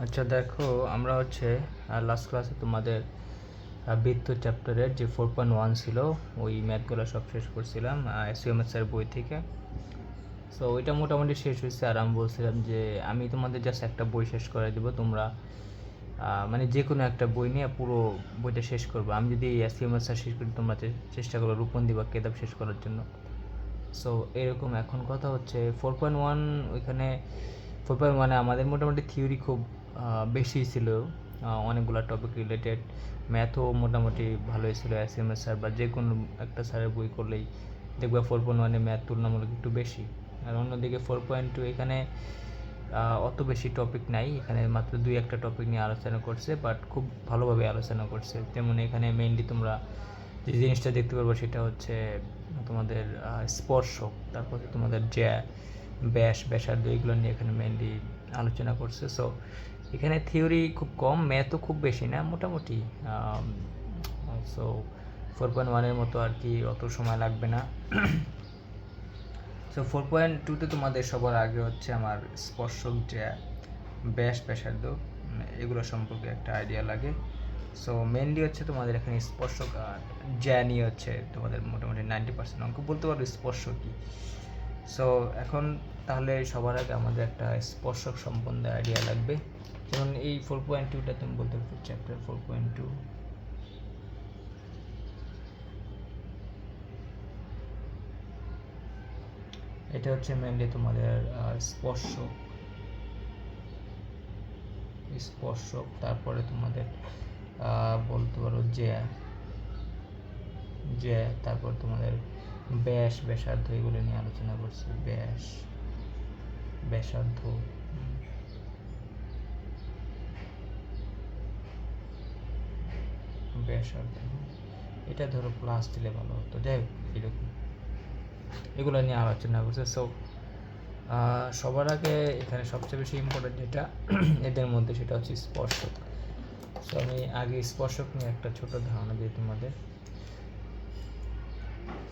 আচ্ছা দেখো, আমরা লাস্ট ক্লাসে তোমাদের বৃত্ত চ্যাপ্টারের যে 4.1 ছিল ওই ম্যাথগুলো সব শেষ করছিলাম এসইউএমএসের বই থেকে। সো ওইটা মোটামুটি শেষ হয়েছে। আর আমি বলছিলাম যে আমি তোমাদের জাস্ট একটা বই শেষ করে দেবো, তোমরা মানে যে কোনো একটা বই নিয়ে পুরো বইটা শেষ করবো। আমি যদি এসইউএমএসটা শেষ করি, তোমরা চেষ্টা করো রূপন্দি বা কেতাব শেষ করার জন্য। সো এরকম এখন কথা হচ্ছে 4.1, ওইখানে 4.1-এ আমাদের মোটামুটি থিওরি খুব বেশি ছিল, অনেকগুলো টপিক রিলেটেড। ম্যাথও মোটামুটি ভালোই ছিল। এসএমএস স্যার বা যে কোনো একটা স্যারের বই করলেই দেখবে 4.1-এ ম্যাথ তুলনামূলক একটু বেশি। আর অন্যদিকে 4.2 এখানে অত বেশি টপিক নাই, এখানে মাত্র 2-1টা টপিক নিয়ে আলোচনা করছে, বাট খুব ভালোভাবে আলোচনা করছে। যেমন এখানে মেইনলি তোমরা যে জিনিসটা দেখতে পারবো সেটা হচ্ছে তোমাদের স্পর্শক, তারপর তোমাদের ব্যাসার্ধ, এগুলো নিয়ে এখানে মেইনলি আলোচনা করছে। সো এখানে থিওরি খুব কম, ম্যাথও খুব বেশি না, মোটামুটি। সো 4.1-এর মতো আর কি অত সময় লাগবে না। সো 4.2-তে তোমাদের সবার আগে হচ্ছে আমার স্পর্শক, ব্যাসার্ধ, এগুলো সম্পর্কে একটা আইডিয়া লাগে। সো মেনলি হচ্ছে তোমাদের এখানে স্পর্শক আর নিয়ে হচ্ছে তোমাদের মোটামুটি 90% অঙ্ক বলতে পারো স্পর্শ কি। সো এখন তাহলে সবার আগে আমাদের একটা স্পর্শক সম্বন্ধে আইডিয়া লাগবে। যেমন এই 4.2টা তুমি বলতে পারো চ্যাপ্টার 4.2। এটা হচ্ছে মেনলি তোমাদের স্পর্শক, তারপরে তোমাদের বলতে পারো তারপর তোমাদের ব্যাসার্ধ, এগুলো নিয়ে আলোচনা করছি। ব্যাসার্ধ, এটা ধরো ক্লাস দিলে ভালো হতো, যাই হোক এরকম এগুলো নিয়ে আলোচনা করছে। সো সবার আগে এখানে সবচেয়ে বেশি ইম্পর্টেন্ট যেটা এদের মধ্যে, সেটা হচ্ছে স্পর্শক। সো আমি আগে স্পর্শক নিয়ে একটা ছোট ধারণা দিই তোমাদের।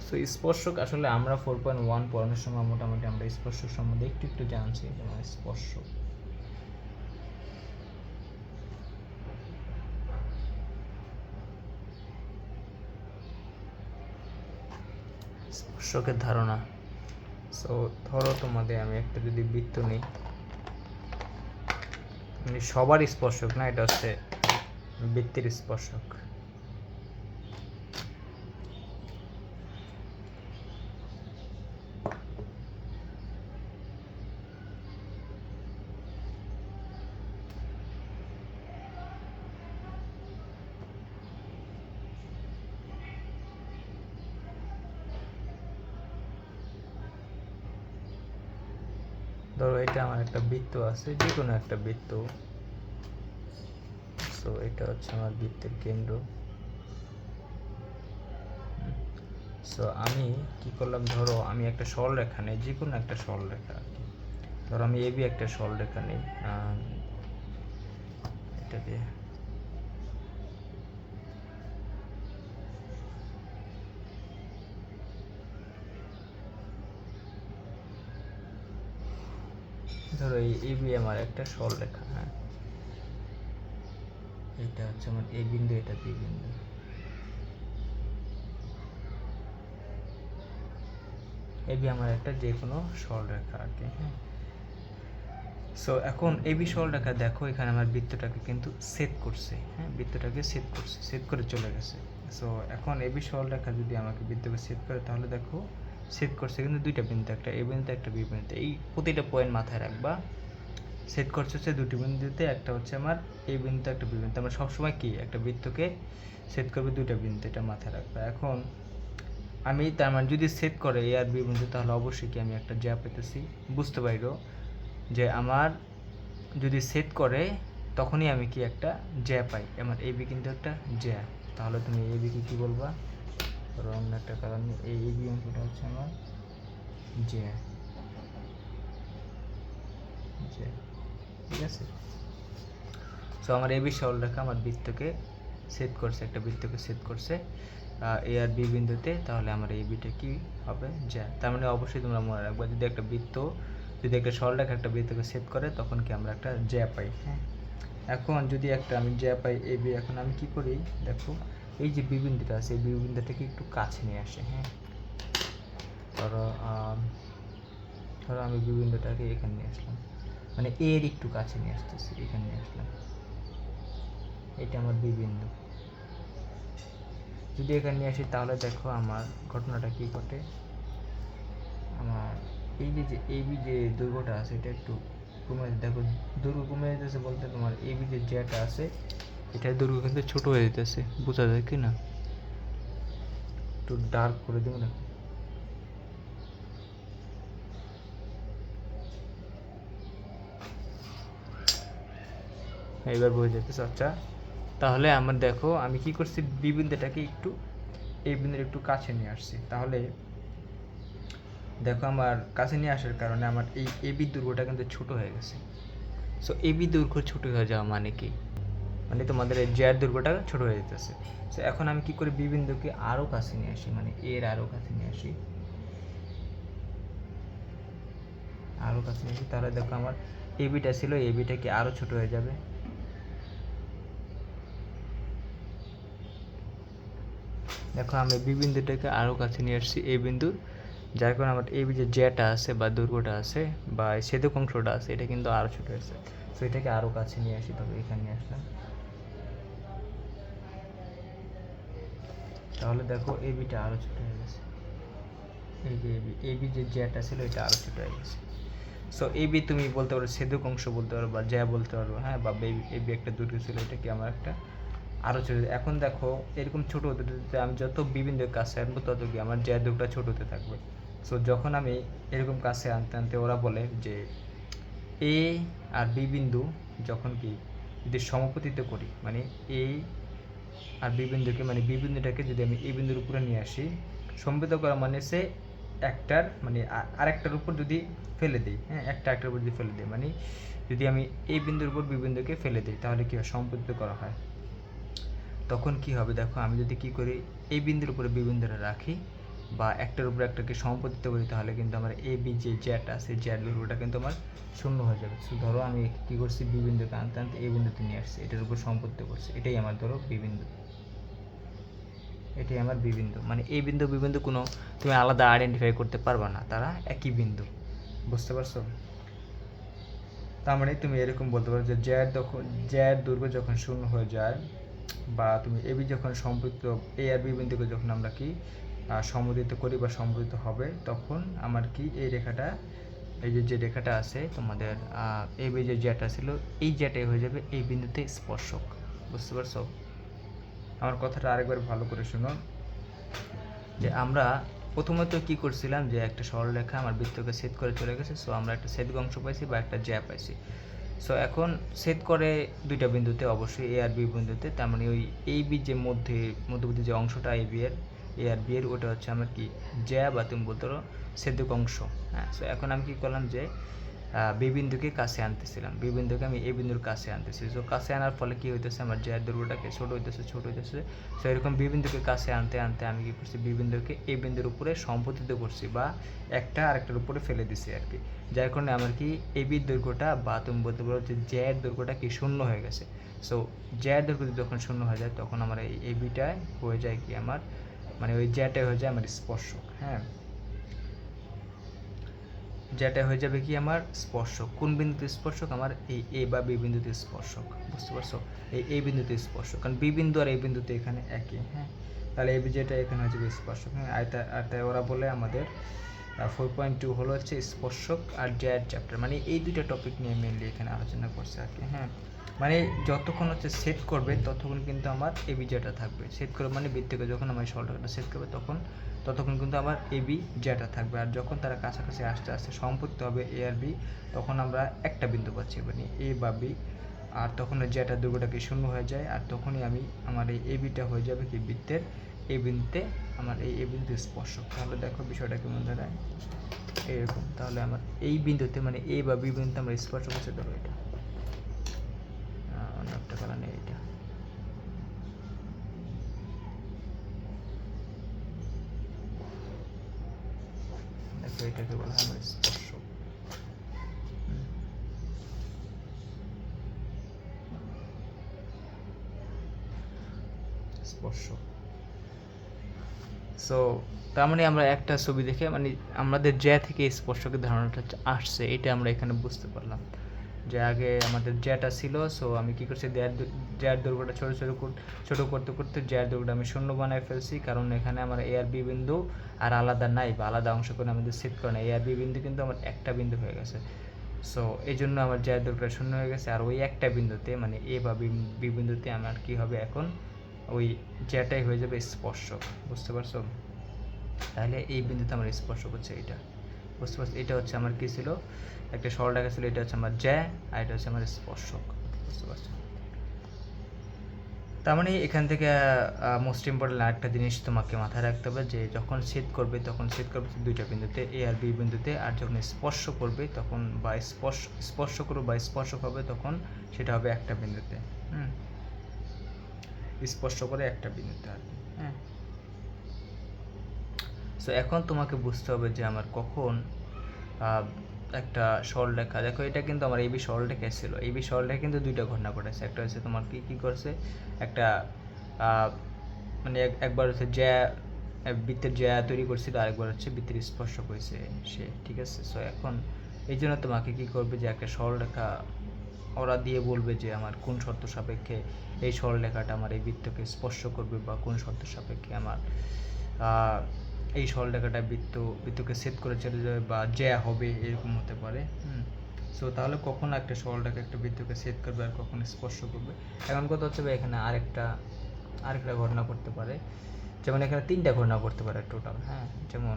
সো স্পর্শক আসলে আমরা 4.1 পড়ানোর সময় মোটামুটি আমরা স্পর্শক সম্বন্ধে একটু জানছি। যেমন স্পর্শকের ধারণা। সো ধরো তোমাদের আমি একটা যদি বৃত্ত নিই, মানে সবার স্পর্শক না, এটা হচ্ছে বৃত্তের স্পর্শক। ধরো এটা আমার একটা বৃত্ত আছে, যে কোনো একটা বৃত্ত। সো এটা হচ্ছে আমার বৃত্তের কেন্দ্র। সো আমি কি করলাম, ধরো আমি একটা সরলরেখা নেই, যে কোনো একটা সরলরেখা আর কি। ধরো আমি এবি একটা সরলরেখা নেই, এটা দিয়ে ধরো এই এবি আমার একটা সরলরেখা। হ্যাঁ, এটা হচ্ছে আমার এ বিন্দু, এটা বি বিন্দু। এবি আমার একটা যে কোনো সরলরেখা আর কি। হ্যাঁ, সো এখন এবি সরলরেখা দেখো, এখানে আমার বৃত্তটাকে কিন্তু সেট করছে। হ্যাঁ, বৃত্তটাকে সেট করে চলে গেছে। সো এখন এবি সরলরেখা যদি আমাকে বৃত্তকে সেট করে, তাহলে দেখো সেট করছে কিন্তু দুইটা বিন্দু, একটা এ বিন্দু একটা বি বিন্দু। এই প্রতিটা পয়েন্ট মাথায় রাখবা, সেট করছে হচ্ছে দুটি বিন্দুতে, একটা হচ্ছে আমার এই বিন্দু একটা বি বিন্দু। আমরা সবসময় কি একটা বৃত্তকে সেট করবে দুইটা বিন্দু, এটা মাথায় রাখবে। এখন আমি তার মানে যদি সেট করে এ আর বি বিন্দু, তাহলে অবশ্যই কি আমি একটা জ্যা পেতেছি। বুঝতে পারো যে আমার যদি সেট করে তখনই আমি কি একটা জ্যা পাই। আমার এ বি কিন্তু একটা জ্যা। তাহলে তুমি এ বিকে কী বলবা, অন্য একটা কারণ, এই এ বি অঙ্কটা হচ্ছে আমার জ্যা। ঠিক আছে। সো আমার এবি সরলরেখা আমার বৃত্তকে সেট করছে, একটা বৃত্তকে সেট করছে এ আর বি বিন্দুতে, তাহলে আমার এই বিটা কি হবে, জ্যা। তার মানে অবশ্যই তোমরা মনে রাখবা, যদি একটা সরলরেখা একটা বৃত্তকে সেট করে, তখন কি আমরা একটা জ্যা পাই। হ্যাঁ, এখন যদি একটা আমি জ্যা পাই এ বি, এখন আমি কি করি দেখো, এই যে বি বিন্দুটা আছে এই বি বিন্দুটাকে একটু কাছে নিয়ে আসে। হ্যাঁ, ধরো ধরো আমি বি বিন্দুটাকে এখানে নিয়ে আসলাম, মানে এর একটু কাছে নিয়ে আসতেছি, এখানে নিয়ে আসলাম, এটা আমার বি বিন্দু। যদি এখানে নিয়ে আসি তাহলে দেখো আমার ঘটনাটা কি ঘটে, আমার এই যে এ বি যে দৈর্ঘ্যটা আছে এটা একটু কমে, দেখো দৈর্ঘ্য কমে যেতেছে বলতে তোমার এ বি যে জ্যাটা আছে এটার দৈর্ঘ্য কিন্তু ছোট হয়ে যেতেছে, বোঝা যায় কি না? একটু ডার্ক করে দেবো না, এবার বোঝা যেতেছে। আচ্ছা, তাহলে আমার দেখো আমি কি করছি, বি বিন্দুটাকে একটু এই বিন্দুর একটু কাছে নিয়ে আসছি, তাহলে দেখো আমার কাছে নিয়ে আসার কারণে আমার এই এ বি দৈর্ঘ্যটা কিন্তু ছোট হয়ে গেছে। সো এ বি দৈর্ঘ্য ছোট হয়ে যাওয়া মানে কি, মানে তোমাদের এই জ্যার দৈর্ঘ্যটা ছোট হয়ে যেতেছে। সো এখন আমি কি করি, বি বিন্দুকে আরও কাছে নিয়ে আসি, মানে এর আরও কাছে নিয়ে আসি, আরও কাছে নিয়ে আসি, তাহলে দেখো আমার এ বিটা ছিল এ বিটা কি আরও ছোট হয়ে যাবে। দেখো আমি বি বিন্দুটাকে আরও কাছে নিয়ে আসছি এ বিন্দুর, যার কারণে আমার এই যে জ্যাটা আছে বা দৈর্ঘ্যটা আছে বা ছেদক অংশটা আছে এটা কিন্তু আরও ছোট হয়েছে। সো এটাকে আরও কাছে নিয়ে আসি, তবে এখানে নিয়ে আসলাম, তাহলে দেখো এ বিটা আরও ছোট হয়ে গেছে, এই যে এ বি যে জ্যাটা ছিল এটা আরও ছোট হয়ে গেছে। সো এ বি তুমি বলতে পারো ছেদক অংশ বলতে পারো বা জ্যা বলতে পারো, হ্যাঁ, বা এ বি একটা দৈর্ঘ্য ছিল, এটা কি আমার একটা আরও ছোট। এখন দেখো এরকম ছোট হতে হতে আমি যত বিভিন্ন কাছে আনবো তত কি আমার জ্যা দৈর্ঘ্যটা ছোট হতে থাকবে। সো যখন আমি এরকম কাছে আনতে আনতে ওরা বলে যে এ আর বি বিন্দু যখন কি যদি সমপতিত করি, মানে এ আর বি বিন্দুকে, মানে বি বিন্দুটাকে যদি আমি এই বিন্দুর উপরে নিয়ে আসি, সমবেত করা মানে সে একটার মানে আরেকটার উপর যদি ফেলে দিই, হ্যাঁ, একটা একটার উপর যদি ফেলে দিই, মানে যদি আমি এই বিন্দুর উপর বি বিন্দুকে ফেলে দিই তাহলে কি হয়, সমপতিত করা হয়। তখন কি হবে দেখো, আমি যদি কি করি এই বিন্দুর উপরে বি বিন্দুটা রাখি বা একটার উপরে একটাকে সমপতিত করি, তাহলে কিন্তু আমার এ বি যে জ্যাট আছে জ্যাট দৈর্ঘ্যটা কিন্তু আমার শূন্য হয়ে যাবে। সো ধরো আমি কী করছি, বি বিন্দুকে আনতে আনতে এই বিন্দুতে নিয়ে আসছি, এটার উপর সমপতিত করছি, এটাই আমার ধরো বি বিন্দু, এটাই আমার বি বিন্দু। মানে এই বিন্দু বি বিন্দু কোনো তুমি আলাদা আইডেন্টিফাই করতে পারবে না, তারা একই বিন্দু, বুঝতে পারছো? তার মানে তুমি এরকম বলতে পারো যে জ্যার দৈর্ঘ্য যখন শূন্য হয়ে যায় বা তুমি এ বি যখন সম্পৃক্ত এ আর বি বিন্দুকে যখন আমরা কি সমুদিত করি বা সমুদিত হবে, তখন আমার কি এই রেখাটা, এই যে রেখাটা আছে তোমাদের এ বি যে জ্যাটা ছিল এই জ্যাটাই হয়ে যাবে এই বিন্দুতে স্পর্শক, বুঝতে পারছো? আমার কথাটা আরেকবার ভালো করে শুনো, যে আমরা প্রথমত কি করছিলাম যে একটা সরলরেখা আমার বৃত্তকে ছেদ করে চলে গেছে, সো আমরা একটা ছেদক অংশ পাইছি বা একটা জ্যা পাইছি। সো এখন ছেদ করে দুইটা বিন্দুতে, অবশ্যই এ আর বি বিন্দুতে, তার মানে ওই এই বি যে মধ্যবর্তী যে অংশটা এ আর বি এর ওটা হচ্ছে আমার কি জ্যা বা তুমি বলতে পারো ছেদক অংশ। হ্যাঁ, সো এখন আমি কি করলাম যে বি বিন্দুকে কাছে আনতেছিলাম, বি বিন্দুকে আমি এ বিন্দুর কাছে আনতেছি। সো কাছে আনার ফলে কি হইতেছে, আমার জ্যার দৈর্ঘ্যটাকে ছোট হইতেছে। সো এরকম বি বিন্দুকে কাছে আনতে আনতে আমি কি করছি, বি বিন্দুকে এই বিন্দুর উপরে সম্পতিত করছি বা একটা আরেকটার উপরে ফেলে দিছি আর কি, যার কারণে আমার কি এ বির দৈর্ঘ্যটা বা তুমি বলতে পারো যে জ্যার দৈর্ঘ্যটা কি শূন্য হয়ে গেছে। সো জ্যার দৈর্ঘ্য যখন শূন্য হয়ে যায় তখন আমার এই এ বিটায় হয়ে যায় কি আমার, মানে ওই জ্যাটাই হয়ে যায় আমার স্পর্শক। হ্যাঁ, যেটা হয়ে যাবে কি আমার স্পর্শক। কোন বিন্দুতে স্পর্শক, আমার এই এ বা বি বিন্দুতে স্পর্শক, বুঝতে পারছো? এই বিন্দুতে স্পর্শক, কারণ বি বিন্দু আর এই বিন্দুতে এখানে একই। হ্যাঁ, তাহলে এই যেটা এখানে হয়ে যাবে স্পর্শক। হ্যাঁ, আর তাই ওরা বলে আমাদের 4.2 হলো হচ্ছে স্পর্শক আর জ্যাড চ্যাপ্টার, মানে এই দুইটা টপিক নিয়ে মেনলি এখানে আলোচনা করছে আর কি। হ্যাঁ, মানে যতক্ষণ হচ্ছে সেট করবে ততক্ষণ কিন্তু আমার এ বি জ্যাটা থাকবে, সেট করবে মানে বৃত্তকে যখন আমার সরলরেখাটা সেট করবে ততক্ষণ কিন্তু আমার এ বি জ্যাটা থাকবে, আর যখন তারা কাছাকাছি আস্তে আস্তে সম্পর্ক হবে এ আর বি, তখন আমরা একটা বিন্দু পাচ্ছি, মানে এ বা বি, আর তখন জ্যাটার দৈর্ঘ্যটাকে শূন্য হয়ে যায়, আর তখনই আমার এই এ বিটা হয়ে যাবে কি বৃত্তের এই বিন্দুতে, আমার এই এ বিন্দু স্পর্শক। তাহলে দেখো বিষয়টা কেমন দাঁড়ায় এরকম, তাহলে আমার এই বিন্দুতে মানে এ বা বি বিন্দুতে আমরা স্পর্শক হচ্ছে ধরো এটা, অন্য একটা কারণ নেই, এটা দেখো এটাকে বলা হয় আমার স্পর্শক। স্পর্শক। সো তার মানে আমরা একটা ছবি দেখে মানে আমাদের জ্যা থেকে স্পর্শকের ধারণাটা আসছে, এটা আমরা এখানে বুঝতে পারলাম যে আগে আমাদের জ্যাটা ছিল। সো আমি কী করছি, জ্যার দৈর্ঘ্যটা ছোটো করতে করতে জ্যার দৈর্ঘ্যটা আমি শূন্য বানায় ফেলছি, কারণ এখানে আমার এ আর বি বিন্দু আর আলাদা নাই বা আলাদা অংশ করে আমাদের সেট করে না। এ আর বি বিন্দু কিন্তু আমার একটা বিন্দু হয়ে গেছে। সো এই জন্য আমার জ্যার দৈর্ঘ্যটা শূন্য হয়ে গেছে। আর ওই একটা বিন্দুতে মানে এ বা বি বিন্দুতে আমার কী হবে, এখন ওই জ্যাটাই হয়ে যাবে স্পর্শক। বুঝতে পারছো? তাহলে এই বিন্দুতে আমার স্পর্শক হচ্ছে এটা। বুঝতে পারছো? এটা হচ্ছে আমার কী ছিল, একটা সরলরেখা ছিল, এটা হচ্ছে আমার জ্যা আর এটা হচ্ছে আমার স্পর্শক। বুঝতে পারছো? তার মানে এখান থেকে মোস্ট ইম্পর্টেন্ট আরেকটা জিনিস তোমাকে মাথায় রাখতে হবে যে যখন ছেদ করবে তখন ছেদ করবে দুইটা বিন্দুতে, এ আর বি বিন্দুতে। আর যখন স্পর্শ করবে তখন বা স্পর্শ করবে বা স্পর্শক হবে তখন সেটা হবে একটা বিন্দুতে। স্পর্শ করে একটা বিন্দুতে আর কি। হ্যাঁ, সো এখন তোমাকে বুঝতে হবে যে আমার কখন একটা সরলরেখা, দেখো এটা কিন্তু আমার এবি সরলরেখা ছিল। এবি সরলরেখা কিন্তু দুইটা ঘটনা ঘটেছে। একটা হচ্ছে তোমার কি করছে, একটা মানে একবার হচ্ছে জ্যা বৃত্তের জ্যা তৈরি করছিল, আরেকবার হচ্ছে বৃত্তের স্পর্শক হয়েছে সে। ঠিক আছে? সো এখন এই জন্য তোমাকে কী করবে যে একটা সরলরেখা ওরা দিয়ে বলবে যে আমার কোন শর্ত সাপেক্ষে এই সরলরেখাটা আমার এই বৃত্তকে স্পর্শ করবে বা কোন শর্ত সাপেক্ষে আমার এই সরলরেখাটা বৃত্তকে ছেদ করে চলে যাবে বা জ্যা হবে, এরকম হতে পারে। সো তাহলে কখন একটা সরলরেখা একটা বৃত্তকে ছেদ করবে আর কখন স্পর্শ করবে। এখন কথা হচ্ছে এখানে আরেকটা ঘটনা করতে পারে, যেমন এখানে তিনটা ঘটনা করতে পারে টোটাল। হ্যাঁ, যেমন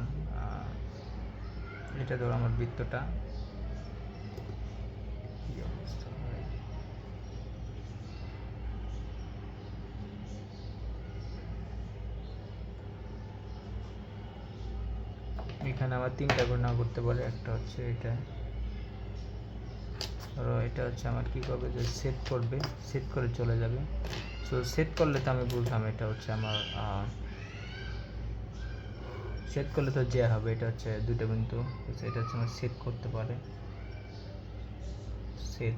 এটা ধরো আমার বৃত্তটা কি অবস্থা হয়, এখানে আমার তিনটা ঘটনা করতে পারে। একটা হচ্ছে এটা, ধরো এটা হচ্ছে আমার কী করবে যে সেট করবে, সেট করে চলে যাবে। সো সেট করলে তো আমি বুঝলাম এটা হচ্ছে আমার সেট করলে তো যে হবে, এটা হচ্ছে দুটো বিন্দু, এটা হচ্ছে আমার সেট করতে পারে সেট।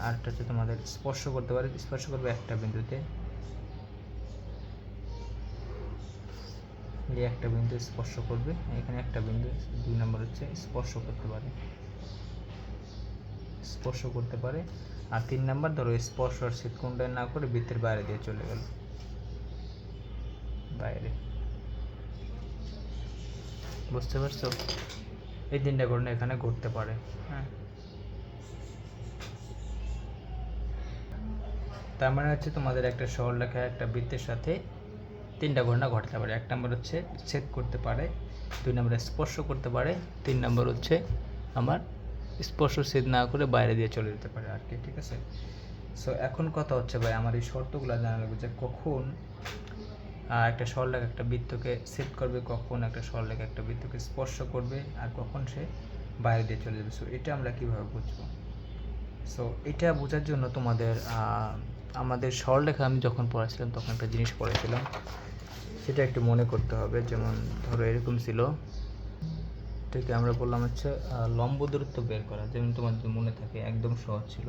আরেকটা হচ্ছে তোমাদের স্পর্শ করতে পারে, স্পর্শ করবে একটা বিন্দুতে, এই একটা বিন্দু স্পর্শ করবে এখানে একটা বিন্দু। দুই নম্বর হচ্ছে স্পর্শ করতে পারে, স্পর্শ করতে পারে। আর তিন নাম্বার ধরো স্পর্শ আর ছেদ কোনটা না করে বৃত্তের বাইরে দিয়ে চলে গেল, বাইরে। বুঝতে পারছো? এই তিনটা ঘটনা এখানে ঘটতে পারে। হ্যাঁ, তার মানে হচ্ছে তোমাদের একটা সরলরেখা একটা বৃত্তের সাথে তিনটা ঘটনা ঘটতে পারে। এক নম্বর হচ্ছে ছেদ করতে পারে, দুই নম্বরে স্পর্শ করতে পারে, তিন নম্বর হচ্ছে আমার স্পর্শ ছেদ না করে বাইরে দিয়ে চলে যেতে পারে আর কি। ঠিক আছে? সো এখন কথা হচ্ছে ভাই আমার এই শর্তগুলো জানা লাগবে যে কখন একটা সরলরেখা একটা বৃত্তকে ছেদ করবে, কখন একটা সরলরেখা একটা বৃত্তকে স্পর্শ করবে, আর কখন সে বাইরে দিয়ে চলে যাবে। সো এটা আমরা কীভাবে বুঝবো? সো এটা বোঝার জন্য তোমাদের আমাদের সরলরেখা আমি যখন পড়াছিলাম তখন একটা জিনিস পড়েছিলাম, সেটা একটু মনে করতে হবে। যেমন ধরো এরকম ছিল, ঠিক আমরা বললাম হচ্ছে লম্ব দূরত্ব বের করা। যেমন তোমার যদি মনে থাকে একদম সহজ ছিল,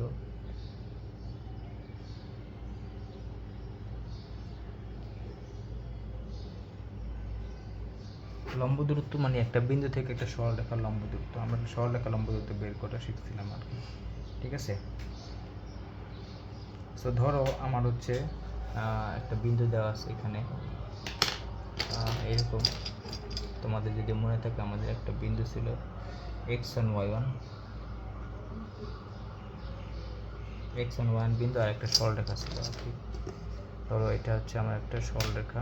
লম্ব দূরত্ব মানে একটা বিন্দু থেকে একটা সরলরেখার লম্ব দূরত্ব। আমরা সরলরেখার লম্ব দূরত্ব বের করা শিখছিলাম আর কি। ঠিক আছে? সো ধরো আমার হচ্ছে একটা বিন্দু দেওয়া আছে এখানে, এরকম। তোমাদের যদি মনে থাকে আমাদের একটা বিন্দু ছিল x1 y1, x1 y1 বিন্দু আর একটা সরলরেখা ছিল আর কি। ধরো এটা হচ্ছে আমার একটা সরলরেখা,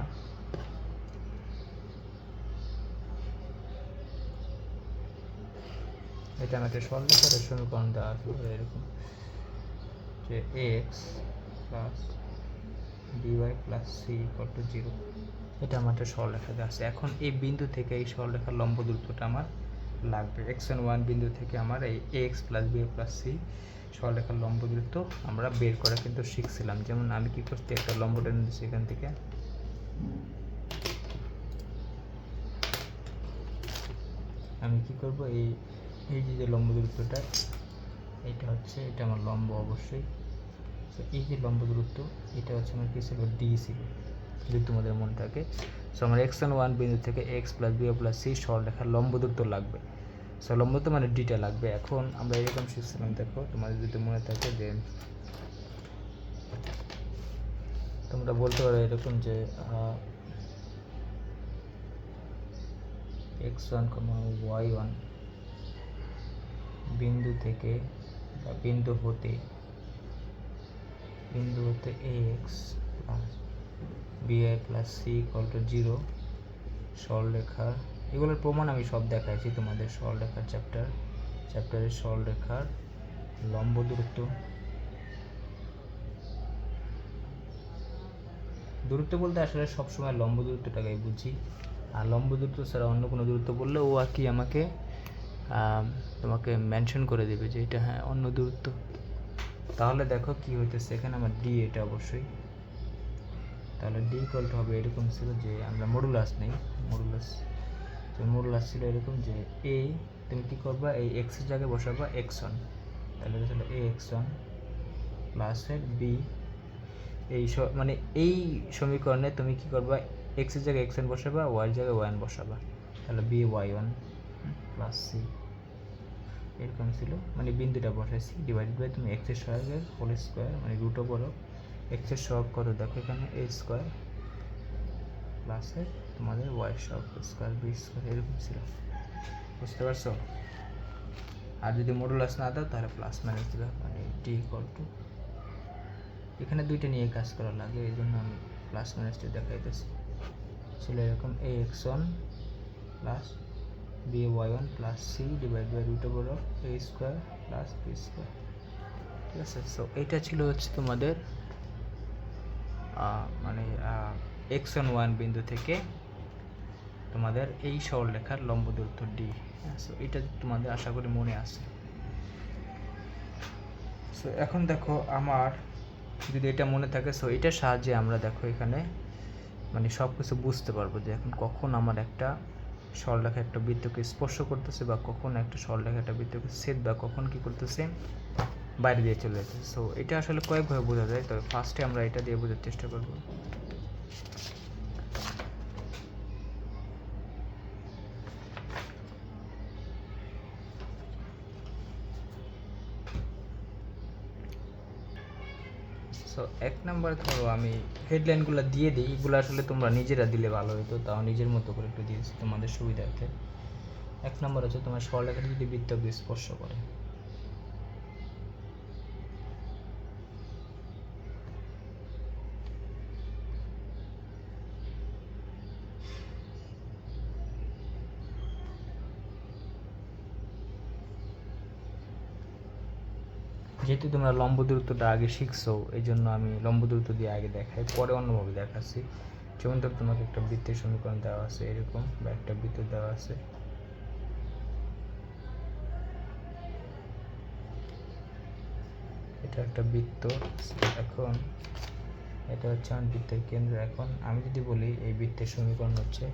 এটা আমার একটা সরলরেখার সমীকরণ দেওয়া আছে এরকম যে x plus dy plus c equal to 0। এটা আমার একটা সরলরেখা দেওয়া আছে। এখন এই বিন্দু থেকে এই সরলরেখার লম্ব দূরত্বটা আমার লাগবে। x1 বিন্দু থেকে আমার এই ax plus b plus c সরলরেখার লম্ব দূরত্ব আমরা বের করা কিন্তু শিখছিলাম। যেমন আমি কি করছি, একটা লম্ব টেনে দিচ্ছি এখান থেকে, আমি কি করব এই যে লম্ব দূরত্বটা, এটা হচ্ছে এটা আমার লম্ব অবশ্যই। সো এই যে লম্ব দূরত্ব এটা হচ্ছে আমার কি ছিল ডি ছিল, যদি তোমাদের মনে থাকে। সো আমার x1 বিন্দু থেকে x plus B plus C সরলরেখার লম্ব দূরত্ব লাগবে। সো লম্ব দূরত্ব মানে ডিটা লাগবে। এখন আমরা এরকম শিখছিলাম, দেখো তোমাদের যদি মনে থাকে যে তোমরা বলতে পারো এরকম যে x1, y1 বিন্দু থেকে বা বিন্দু হতে ax plus bi plus C equal to 0 সরলরেখার, এগুলোর প্রমাণ আমি সব দেখাইছি তোমাদের। সরলরেখার চ্যাপ্টারের সরলরেখার লম্ব দূরত্ব বলতে আসলে সবসময় লম্ব দূরত্বটাকেই বুঝি, আর লম্ব দূরত্ব ছাড়া অন্য কোনো দূরত্ব বললে ও আর কি আমাকে তোমাকে মেনশন করে দেবে যে এটা হ্যাঁ অন্য দূরত্ব। তাহলে দেখো কি হইতেছে এখানে আমার ডি, এটা অবশ্যই তাহলে ডি ইকুয়াল টু হবে এরকম ছিল যে আমরা মডুলাস নেই, মডুলাস ছিল এরকম যে এ তুমি কী করবা এই এক্সের জায়গায় বসাবা x1, তাহলে এটা ছিল ax1 প্লাসের বি, এই মানে এই সমীকরণে তুমি কি করবা এক্সের জায়গায় x1 বসাবা, ওয়াই এর জায়গায় y1 বসাবা, তাহলে বি y1 প্লাস সি এরকম ছিল, মানে বিন্দুটা বসাইছি ডিভাইডেড বাই তুমি এক্সের সহগের হোল স্কোয়ার মানে রুট ওভার এক্সের সহগ কত দেখো এখানে a স্কোয়ার প্লাসের তোমাদের ওয়াই সহগ স্কোয়ার বি স্কোয়ার এরকম ছিল, বুঝতে পারছো? আর যদি মডুলাস না দাও তাহলে প্লাস মাইনাস দিবে, মানে ডি ইকুয়াল টু এখানে দুইটা নিয়ে কাজ করা লাগে, এই জন্য আমি প্লাস মাইনাসটা দেখাইতেছি। ছিল এরকম ax1 plus by1 plus C divide by root over of a square plus B square, ঠিক আছে? সো এইটা ছিল হচ্ছে তোমাদের মানে x1 বিন্দু থেকে তোমাদের এই সরলরেখার লম্ব দূরত্ব ডি। সো এটা তোমাদের আশা করি মনে আছে। সো এখন দেখো আমার যদি এটা মনে থাকে, সো এটার সাহায্যে আমরা দেখো এখানে মানে সব কিছু বুঝতে পারবো যে এখন কখন আমার একটা সরলরেখা একটা বৃত্তকে স্পর্শ করতেছে বা কখন একটা সরলরেখা একটা বৃত্তকে ছেদ বা কখন কি করতেছে বাইরে দিয়ে চলে যাচ্ছে। সো এটা আসলে কয়েকভাবে বোঝা যায়, তবে ফার্স্টে আমরা এটা দিয়ে বোঝার চেষ্টা করব। সো এক নাম্বার ধরো আমি হেডলাইনগুলো দিয়ে দিই, এগুলো আসলে তোমরা নিজেরা দিলে ভালো হতো, তাও নিজের মতো করে একটু দিয়েছি তোমাদের সুবিধার্থে। এক নম্বর হচ্ছে তোমার সরলরেখাটি যদি বৃত্তকে স্পর্শ করে, যেহেতু তোমরা লম্ব দূরত্বটা আগে শিখছো এই জন্য আমি লম্ব দূরত্ব দিয়ে আগে দেখাই, পরে অন্যভাবে দেখাচ্ছি। যেমন ধর তোমাকে একটা বৃত্তের সমীকরণ দেওয়া আছে এরকম, বা একটা বৃত্ত দেওয়া আছে, এটা একটা বৃত্ত। এখন এটা হচ্ছে আমার বৃত্তের কেন্দ্র। এখন আমি যদি বলি এই বৃত্তের সমীকরণ হচ্ছে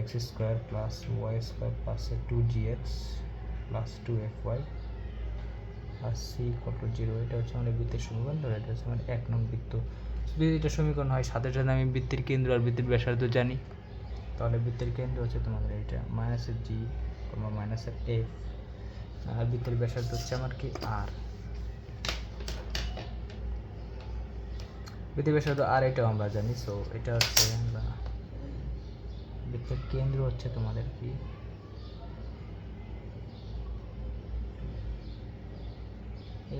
X square plus Y square plus 2gx plus 2fy আর সি ইকুয়াল টু 0, এটা হচ্ছে আমাদের বৃত্তের সমীকরণ। ধরো এটা হচ্ছে আমার 1 নং বৃত্ত। যদি এটা সমীকরণ হয় সাথে সাথে আমি বৃত্তের কেন্দ্র আর বৃত্তের ব্যাসার্ধ জানি, তাহলে বৃত্তের কেন্দ্র হচ্ছে তোমাদের এটা মাইনাসের জি মাইনাসের এফ, আর বৃত্তের ব্যাসার্ধ হচ্ছে আমার কি আর, বৃত্তের ব্যাসার্ধ আর এটাও আমরা জানি। সো এটা হচ্ছে আমরা বৃত্তের কেন্দ্র হচ্ছে তোমাদের কি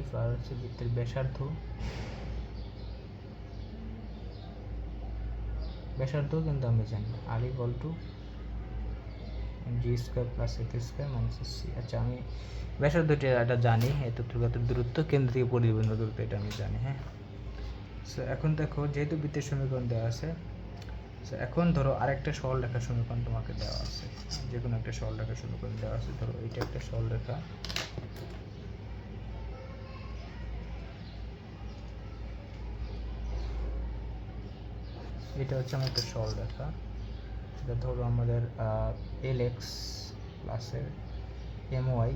এফ, আর হচ্ছে বৃত্তের ব্যাসার্ধ কিন্তু আমি জানি R equal to G square plus F square minus C. আচ্ছা আমি ব্যাসার্ধটা এটা জানি, এত দূরত্ব কেন্দ্র থেকে পরিবর্তন দূরত্ব এটা আমি জানি, হ্যাঁ। সো এখন দেখো যেহেতু বৃত্তের সমীকরণ দেওয়া আছে, সো এখন ধরো আরেকটা সরলরেখার সমীকরণ তোমাকে দেওয়া আছে, যে কোনো একটা সরলরেখার সমীকরণ দেওয়া আছে। ধরো এটা একটা সরলরেখা, এটা হচ্ছে আমার একটা সরলরেখা, এটা ধরো আমাদের এল এক্স প্লাসের এম ওয়াই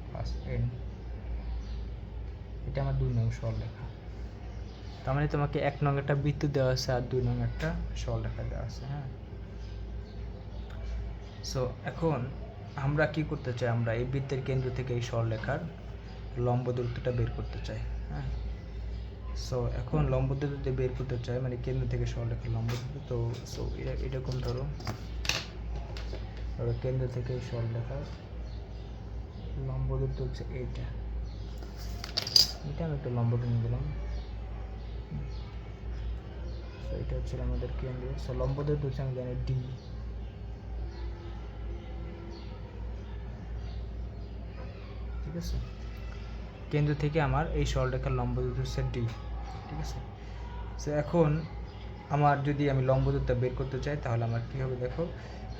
প্লাস এন, এটা আমার 2 নং সরলরেখা। তার মানে তোমাকে 1 নং একটা বৃত্ত দেওয়া আছে আর 2 নং একটা সরলরেখা দেওয়া আছে। হ্যাঁ, সো এখন আমরা কি করতে চাই, আমরা এই বৃত্তের কেন্দ্র থেকে এই সরলরেখার লম্ব দূরত্বটা বের করতে চাই। হ্যাঁ, সো এখন লম্ব দূরত্ব বের করতে চাই, মানে কেন্দ্র থেকে সরলরেখার লম্ব দূরত্ব। তো সো এরকম ধরো কেন্দ্র থেকে সরলরেখার লম্ব দূরত্ব হচ্ছে এইটা। আমি একটা লম্ব টেনে দিলাম। সো এটা হচ্ছে আমাদের কেন্দ্র। সো লম্ব দূরত্ব হচ্ছে আমি জানি ডি। ঠিক আছে, কেন্দ্র থেকে আমার এই সরলরেখার লম্ব দূরত্ব হচ্ছে ডি। ঠিক আছে, সো এখন আমার যদি আমি লম্ব দূরত্ব বের করতে চাই তাহলে আমার কী হবে, দেখো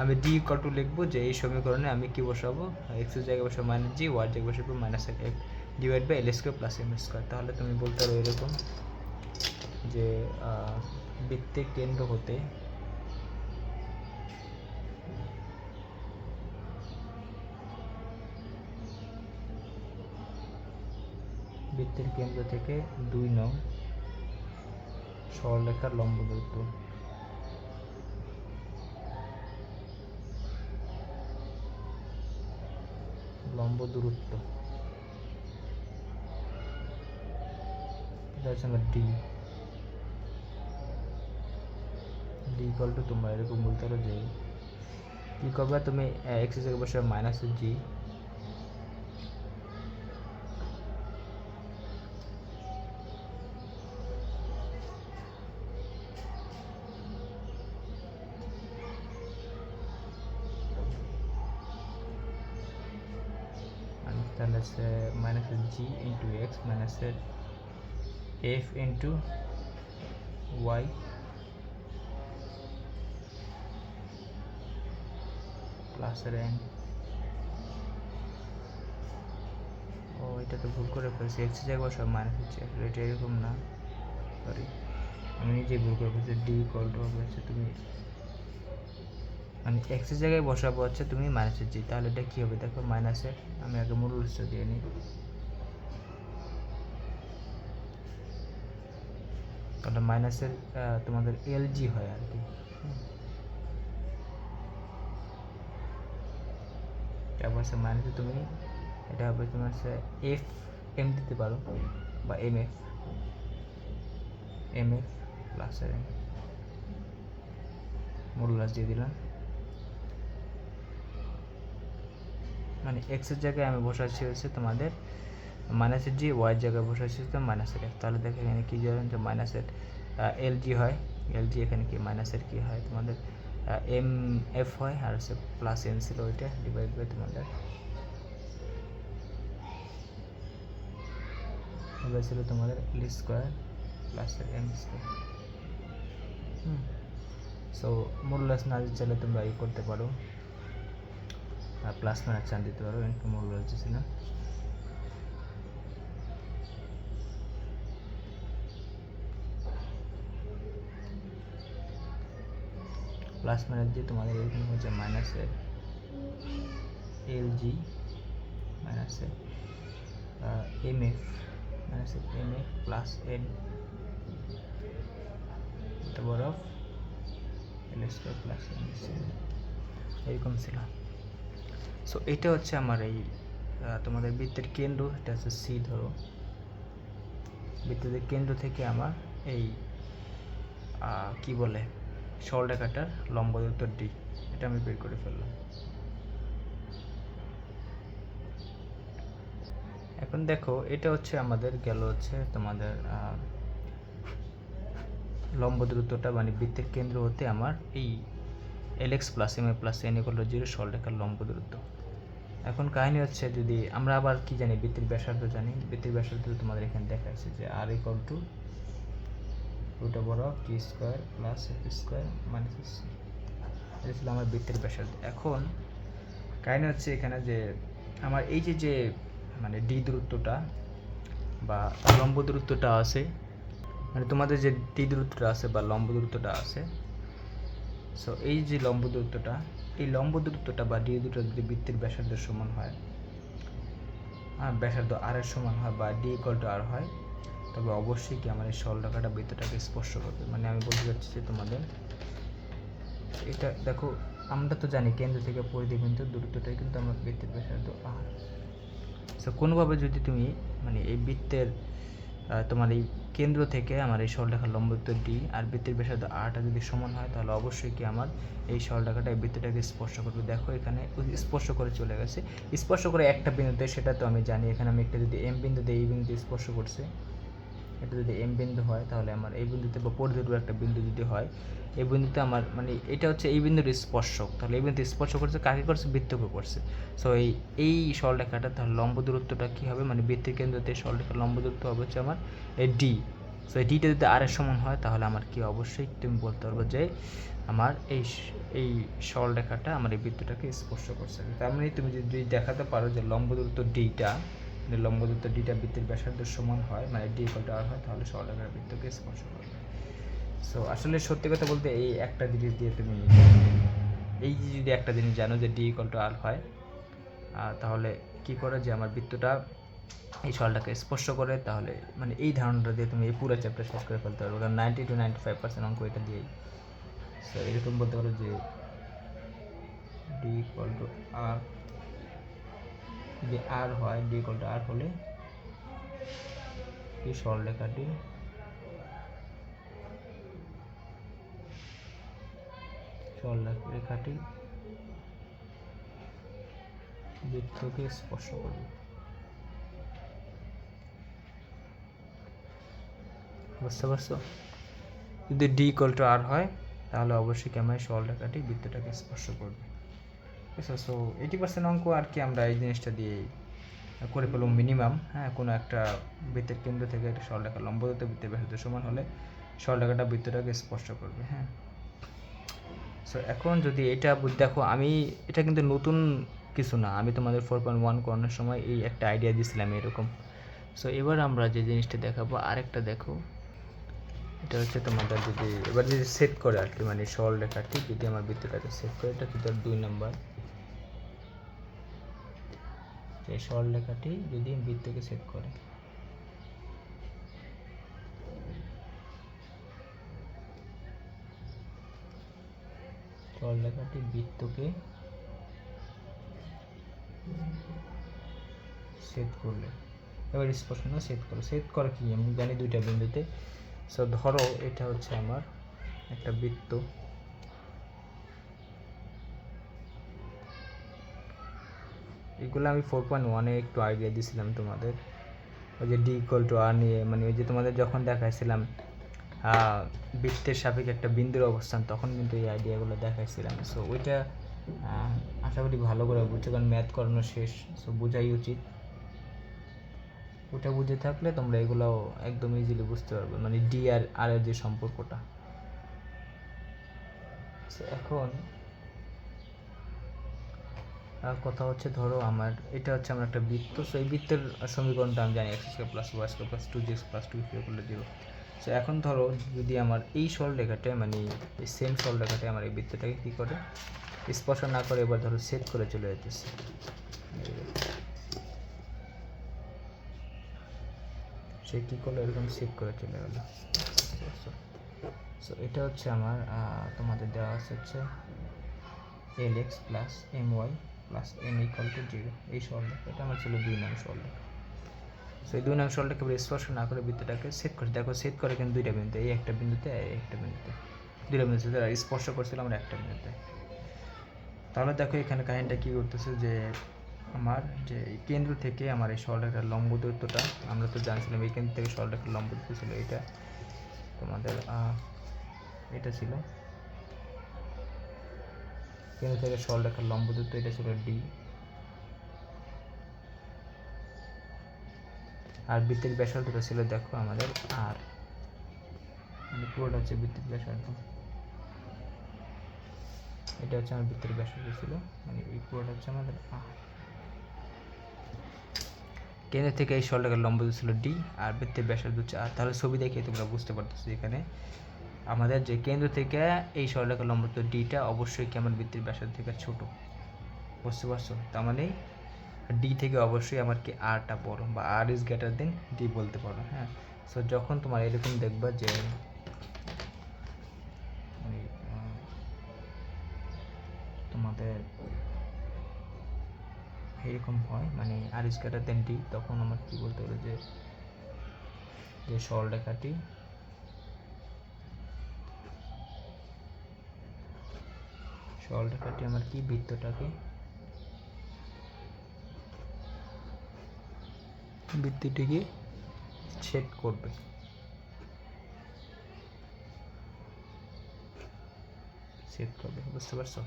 আমি ডি ইকুয়াল টু লিখবো যে এই সমীকরণে আমি কি বসাবো, এক্স এর জায়গায় বসাবো মাইনাস জি, ওয়ার জায়গায় বসাবো minus F divide by L square plus M square. তাহলে তুমি বলতে পারো এরকম যে বৃত্তের কেন্দ্র হতে বৃত্তের কেন্দ্র থেকে 2 নং সরলরেখার লম্ব দূরত্ব এটা হচ্ছে আমার ডি ইকুয়াল টু, তোমরা এরকম বলতে পারো যে কী করবে, তুমি এক্স এর জায়গায় বসে মাইনাস জি তাহলে হচ্ছে minus G into X minus F into Y plus N. ও এটা তো ভুল করে ফেলছি, এক্স জায়গায় বসে মাইনাস হচ্ছে, এটা এরকম না, সরি আমি নিজেই ভুল করে ফেলছি। ডি ইকুয়াল টু হবে হচ্ছে তুমি মানে এক্সের জায়গায় বসাবো হচ্ছে তুমি মাইনাসের জি, তাহলে এটা কী হবে দেখো মাইনাসের, আমি আগে মূল উৎস দিয়ে নিই, তাহলে মাইনাসের তোমাদের এল জি হয় আর কি। তারপর হচ্ছে মাইনাসে তুমি এটা হবে তোমার হচ্ছে এফ এম দিতে পারো বা এম এফ প্লাস এম মূল্যাস দিয়ে দিলাম, মানে এক্সের জায়গায় আমি বসাচ্ছি হচ্ছে তোমাদের মাইনাসের জি, ওয়াইয়ের জায়গায় বসাচ্ছি তো মাইনাসের এফ। তাহলে দেখো এখানে কী যাবেন যে মাইনাসের এল জি হয়, এল জি এখানে কি মাইনাসের কী হয় তোমাদের এম এফ হয়, আর হচ্ছে প্লাস এন ছিল ওইটা ডিভাইড বাই তোমাদের এবার ছিল তোমাদের L square plus M square. So মূল্যাস না চাইলে তোমরা ই করতে পারো, প্লাস মাইনাস চান দিতে পারো, কিন্তু মূল্যাস দিয়েছিলাম। প্লাস মাইনাস দিয়ে তোমাদের এরকম হচ্ছে মাইনাসের এল জি মাইনাসের এম এফ মাইনাসের এম এফ প্লাস এন বড় এল স্কোয়ার প্লাস এন এরকম ছিল। সো এটা হচ্ছে আমার এই তোমাদের বৃত্তের কেন্দ্র, এটা হচ্ছে সি ধরো, বৃত্তের কেন্দ্র থেকে আমার এই কি বলে সরলরেখাটার লম্ব দূরত্ব ডি, এটা আমি বের করে ফেললাম। এখন দেখো এটা হচ্ছে আমাদের গেল হচ্ছে তোমাদের লম্ব দূরত্বটা, মানে বৃত্তের কেন্দ্র হতে আমার এই L X plus M A plus N equal to 0 সরলরেখার লম্ব দূরত্ব। এখন কাহিনী হচ্ছে যদি আমরা আবার কি জানি, বৃত্তের ব্যাসার্ধ জানি, বৃত্তের ব্যাসার্ধ তোমাদের এখানে দেখাচ্ছে যে R equal to root over of T square plus F square minus C, এটা ছিল আমার বৃত্তের ব্যাসার্ধ। এখন কাহিনী হচ্ছে এখানে যে আমার এই যে মানে ডি দূরত্বটা বা লম্ব দূরত্বটা আছে, মানে তোমাদের যে ডি দূরত্বটা আছে বা লম্ব দূরত্বটা আছে, সো এই যে লম্ব দূরত্বটা, এই লম্ব দূরত্বটা বা ডি দূরত্বটা যদি বৃত্তের ব্যাসার্ধের সমান হয়, ব্যাসার্ধ আর এর সমান হয় বা ডি ইকুয়াল টু আর হয়, তবে অবশ্যই কি আমার এই সরলরেখাটা বৃত্তটাকে স্পর্শ করবে। মানে আমি বলতে চাচ্ছি যে তোমাদের এটা দেখো, আমরা তো জানি কেন্দ্র থেকে পরিধি বিন্দু দূরত্বটাই কিন্তু আমার বৃত্তের ব্যাসার্ধ আর। সো কোনোভাবে যদি তুমি মানে এই বৃত্তের তোমার এই কেন্দ্র থেকে আমার এই সরলরেখার লম্বদূরত্ব ডি আর বৃত্তের ব্যাসার্ধ আরটা যদি সমান হয়, তাহলে অবশ্যই কি আমার এই সরলরেখাটা এই বৃত্তটাকে স্পর্শ করবে। দেখো এখানে স্পর্শ করে চলে গেছে, স্পর্শ করে একটা বিন্দুতে, সেটা তো আমি জানি। এখানে আমি একটা যদি এম বিন্দু দিয়ে এই বিন্দুতে স্পর্শ করছে, এটা যদি এম বিন্দু হয় তাহলে আমার এই বিন্দুতে বা পরিধির একটা বিন্দু যদি হয়, এই বিন্দুতে আমার মানে এটা হচ্ছে এই বিন্দুর স্পর্শক, তাহলে এই বিন্দু স্পর্শ করছে কাকে করছে, বৃত্তকে করছে। সো এই সরলরেখাটা তাহলে লম্ব দূরত্বটা কী হবে, মানে বৃত্তের কেন্দ্রতে সরলরেখার লম্ব দূরত্ব হবে হচ্ছে আমার এই ডি। সো এই ডিটা যদি আর এর সমান হয়, তাহলে আমার কি অবশ্যই তুমি বলতে পারবো যে আমার এই সরলরেখাটা আমার এই বৃত্তটাকে স্পর্শ করছে। তার মানে তুমি যদি দেখাতে পারো যে লম্ব দূরত্ব ডিটা, লম্ব দূরত্ব ডিটা বৃত্তের ব্যাসার্ধের সমান হয়, মানে ডি ইকুয়াল টু আর হয়, তাহলে সরলরেখার বৃত্তকে স্পর্শ করবে। সো আসলে সত্যি কথা বলতে এই একটা জিনিস দিয়ে তুমি এই যদি একটা জিনিস জানো যে ডি ইকুয়াল টু আর হয়, তাহলে কি করে যে আমার বৃত্তটা এই সরলটাকে স্পর্শ করে, তাহলে মানে এই ধারণাটা দিয়ে তুমি এই পুরো চ্যাপ্টার শেষ করে ফেলতে পারবে। কারণ 90 to 95% অঙ্ক এটা দিয়েই। সো এরকম বলতে পারো যে ডি ইকুয়াল টু আর, যে আর হয়, ডি ইকুয়াল টু আর হলে এই সরলরেখাটি সরলরেখাটি বৃত্তকে স্পর্শ করবে। বুঝতে পারছো? যদি ডি ইকুয়াল টু আর হয়, তাহলে অবশ্যই কি আমার সরলরেখাটি বৃত্তটাকে স্পর্শ করবে। ঠিক আছে? সো 80% অঙ্ক আর কি আমরা এই জিনিসটা দিয়েই করে ফেলব মিনিমাম। হ্যাঁ, কোনো একটা বৃত্তের কেন্দ্র থেকে একটা সরলরেখা লম্ব দূরত্ব বৃত্তের ব্যাসার্ধ সমান হলে সরলরেখাটা বৃত্তটাকে স্পর্শ করবে। হ্যাঁ, সো এখন যদি এটা দেখো, আমি এটা কিন্তু নতুন কিছু না, আমি তোমাদের 4.1 করানোর সময় এই একটা আইডিয়া দিয়েছিলাম এরকম। সো এবার আমরা যে জিনিসটা দেখাবো, আরেকটা দেখো, এটা হচ্ছে তোমাদের যদি এবার যদি সেট করে আর কি, মানে সরলরেখাটি যদি আমার বৃত্তটাকে সেট করে, এটা কিন্তু 2 নম্বর, যে সরলরেখাটি যদি বৃত্তকে সেট করে, সরলরেখাটি বৃত্তকে সেট করলে, এবার স্পর্শ না সেট করো, সেট করে কি আমি জানি দুইটা বিন্দুতে। সো ধরো এটা হচ্ছে আমার একটা বৃত্ত, এগুলো আমি 4.1-এ একটু আইডিয়া দিয়েছিলাম তোমাদের, ওই যে ডি ইকুয়াল টু আর নিয়ে, মানে ওই যে তোমাদের যখন দেখাইছিলাম বৃত্তের সাপেক্ষে একটা বিন্দুর অবস্থান, তখন কিন্তু এই আইডিয়াগুলো দেখাইছিলাম। সো ওইটা আশা করি ভালো করে বুঝছো, কারণ ম্যাথ করানো শেষ, সো বোঝাই উচিত। ওটা বুঝে থাকলে তোমরা এগুলোও একদম ইজিলি বুঝতে পারবে, মানে ডি আর আর এর যে সম্পর্কটা। এখন কথা হচ্ছে, ধরো আমার এটা হচ্ছে আমার একটা বৃত্ত। সো এই বৃত্তের সমীকরণটা আমি জানি, X square plus Y square plus 2x plus 2 করলে 0। সো এখন ধরো যদি আমার এই সরলরেখাটা, মানে এই সেম সরলরেখাটা আমার এই বৃত্তটাকে কী করে স্পর্শ না করে, এবার ধরো সেট করে চলে যেতেছে, সে কী করলো, এরকম সেট করে চলে গেল। সো এটা হচ্ছে আমার তোমাদের দেওয়া আছে হচ্ছে lx plus my plus m equal to 0, এই সরলরেখা, এটা আমার ছিল 2 নং সরলরেখা। সো এই 2 নং সরলরেখা স্পর্শ না করে বৃত্তটাকে সেট করে, দেখো সেট করে কিন্তু দুইটা বিন্দুতে, এই একটা বিন্দুতে এই একটা বিন্দুতে, দুইটা বিন্দুতে স্পর্শ করছিলাম আমরা একটা বিন্দুতে। তাহলে দেখো এখানে কাহিনীটা কী করতেছে, যে আমার যে কেন্দ্র থেকে আমার এই সরলরেখার লম্ব দূরত্বটা, আমরা তো জানছিলাম এই কেন্দ্র থেকে সরলরেখার লম্ব দূরত্ব ছিল এটা তোমাদের এটা ছিল কেন্দ্র থেকে সরলরেখার লম্ব দূরত্ব, এটা ছিল ডি, আর বৃত্তের ব্যাসার্ধটা ছিল দেখো আমাদের আর, মানে পুরোটা হচ্ছে বৃত্তের ব্যাসার্ধ, এটা হচ্ছে আমার বৃত্তের ব্যাসার্ধ ছিল, মানে এই পুরোটা হচ্ছে আমাদের আর। কেন্দ্র থেকে এই সরলরেখার লম্ব ছিল ডি আর বৃত্তের ব্যাসার্ধ হচ্ছে আর। তাহলে ছবি দেখে তোমরা বুঝতে পারতেছো এখানে আমাদের যে কেন্দ্র থেকে এই সরলরেখার লম্ব ডিটা অবশ্যই কি আমার বৃত্তের ব্যাসার্ধ থেকে ছোট। বুঝতে পারছো? তার মানে ডি থেকে অবশ্যই আমার কি আরটা বড় বা আর ইজ গ্রেটার দেন ডি বলতে পারো। হ্যাঁ, সো যখন তোমার এরকম দেখবা যে তোমাদের এরকম হয় মানে আর ইজ গ্রেটার দেন ডি, তখন আমার কি বলতে হবে যে সরলরেখাটি আমার কি বৃত্তটিকে ছেদ করবে। বুঝতে পারছো?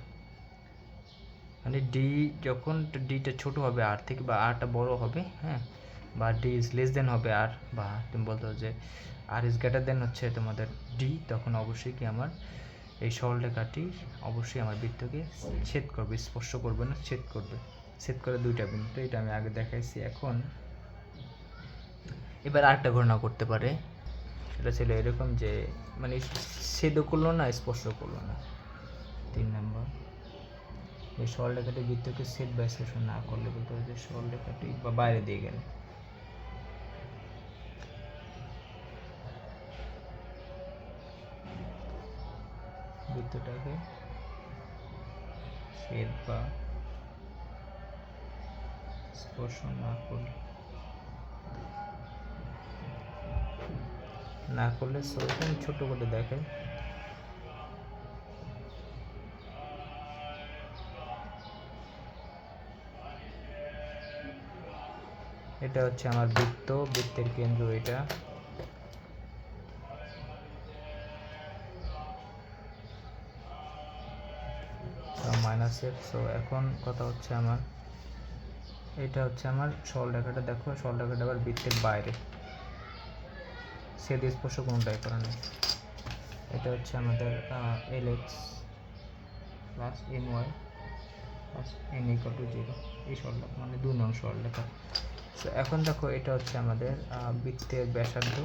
মানে ডি যখন ডিটা ছোট হবে আর থেকে বা আরটা বড় হবে, হ্যাঁ, বা ডি ইজ লেস দেন হবে আর, বা তুমি বলতে হবে যে আর ইজ গ্রেটার দেন হচ্ছে তোমাদের ডি, তখন অবশ্যই কি আমার এই সরলরেখাটি অবশ্যই আমার বৃত্তকে ছেদ করবে, স্পর্শ করবে না, ছেদ করবে। ছেদ করে দুইটা বিন্দু, এটা আমি আগে দেখাইছি। এখন এবার আরেকটা ঘটনা করতে পারে, সেটা ছিল এরকম যে মানে ছেদও করলো না, স্পর্শ করলো না। 3 নম্বর, এই সরলরেখাটি বৃত্তকে ছেদ বা স্পর্শ না করলে বলতে হবে যে সরলরেখাটি বা বাইরে দিয়ে গেলে, বৃত্তটাকে ছেদ বা স্পর্শ না করলে সেরকম ছোট করে দেখে এটা হচ্ছে আমার বৃত্ত, বৃত্তের কেন্দ্র এটা, মাইনাস এফ। সো এখন কথা হচ্ছে আমার এটা হচ্ছে আমার সরলরেখাটা, দেখো সরলরেখাটা আবার বৃত্তের বাইরে, ছেদ স্পর্শ কোনটাই করা নেই। এটা হচ্ছে আমাদের L X plus N Y plus N equal to 0, এই সরলরেখা মানে 2 নং সরলরেখা। সো এখন দেখো এটা হচ্ছে আমাদের বৃত্তের ব্যাসার্ধ।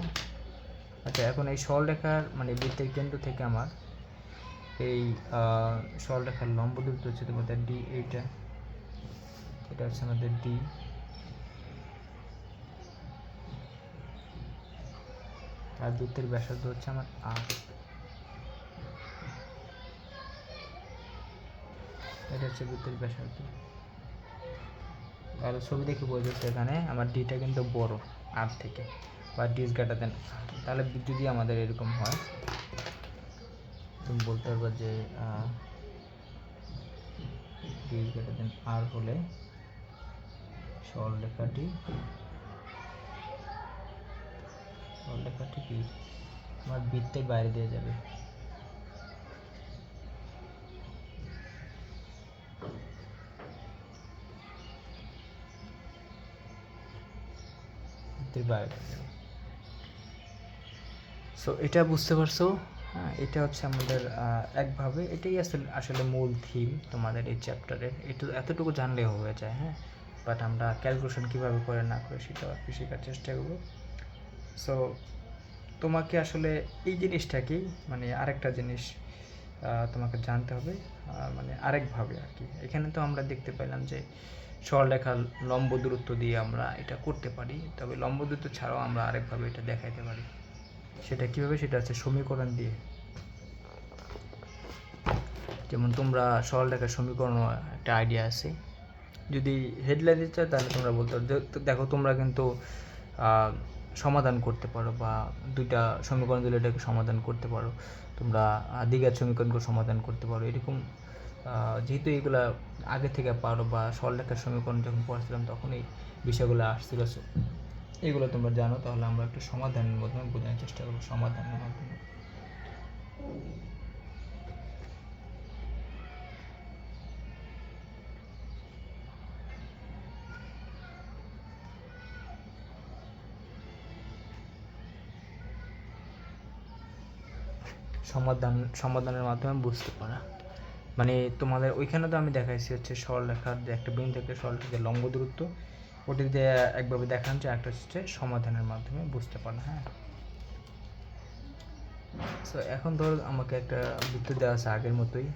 আচ্ছা, এখন এই সরলরেখার মানে বৃত্তের কেন্দ্র থেকে আমার এই সরলরেখার লম্ব দূরত্ব হচ্ছে তোমাদের ডি, এটা হচ্ছে আমাদের ডি, আর বৃত্তের ব্যাসার্ধ হচ্ছে আমার আর, এটা হচ্ছে বৃত্তের ব্যাসার্ধ। তাহলে ছবি দেখে বোঝা যাচ্ছে এখানে আমার ডিটা কিন্তু বড় আর থেকে, বা ডি ইজ গ্রেটার দেন। তাহলে যদি আমাদের এরকম হয়, তুমি বলতে পারবে যে ডি ইজ গ্রেটার দেন আর হলে সরলরেখাটি কি আমার বৃত্তের বাইরে দিয়ে যাবে। সো এটা বুঝতে পারছো? হ্যাঁ, এটা হচ্ছে আমাদের একভাবে এটাই আসলে মূল থিম তোমাদের এই চ্যাপ্টারের। এতটুকু জানলে হয়ে যায়। হ্যাঁ, বাট আমরা ক্যালকুলেশন কীভাবে করে না করে সেটা আর কি শেখার চেষ্টা করবো। সো তোমাকে আসলে এই জিনিসটাকেই মানে আরেকটা জিনিস তোমাকে জানতে হবে, মানে আরেকভাবে আর কি। এখানে তো আমরা দেখতে পেলাম যে সরলরেখার লম্ব দূরত্ব দিয়ে আমরা এটা করতে পারি, তবে লম্ব দূরত্ব ছাড়াও আমরা আরেকভাবে এটা দেখাইতে পারি। সেটা কীভাবে? সেটা হচ্ছে সমীকরণ দিয়ে। যেমন তোমরা সরলরেখার সমীকরণ একটা আইডিয়া আছে, যদি হেডলাইন দিতে চাও তাহলে তোমরা বলতে পারো। দেখো তোমরা কিন্তু সমাধান করতে পারো, বা দুইটা সমীকরণ দিলে এটাকে সমাধান করতে পারো, তোমরা দ্বিঘাত সমীকরণকে সমাধান করতে পারো। এরকম যেহেতু এগুলা আগে থেকে পারো, বা সরলরেখার সমীকরণ যখন পড়াছিলাম তখন এই বিষয়গুলো আসছিল, এগুলো তোমরা জানো, তাহলে আমরা একটু সমাধানের মাধ্যমে বোঝানোর চেষ্টা করবো। সমাধানের মাধ্যমে সমাধানের মাধ্যমে বুঝতে পারা, মানে তোমাদের ওইখানে তো আমি দেখাইছি হচ্ছে সরলরেখার যে একটা বিন্দু থেকে সরলরেখার যে লম্ব দূরত্ব, ওটি দিয়ে একভাবে দেখান যে একটা হচ্ছে সমাধানের মাধ্যমে বুঝতে পারা। হ্যাঁ, সো এখন ধর আমাকে একটা বৃত্ত দেওয়া আছে আগের মতোই,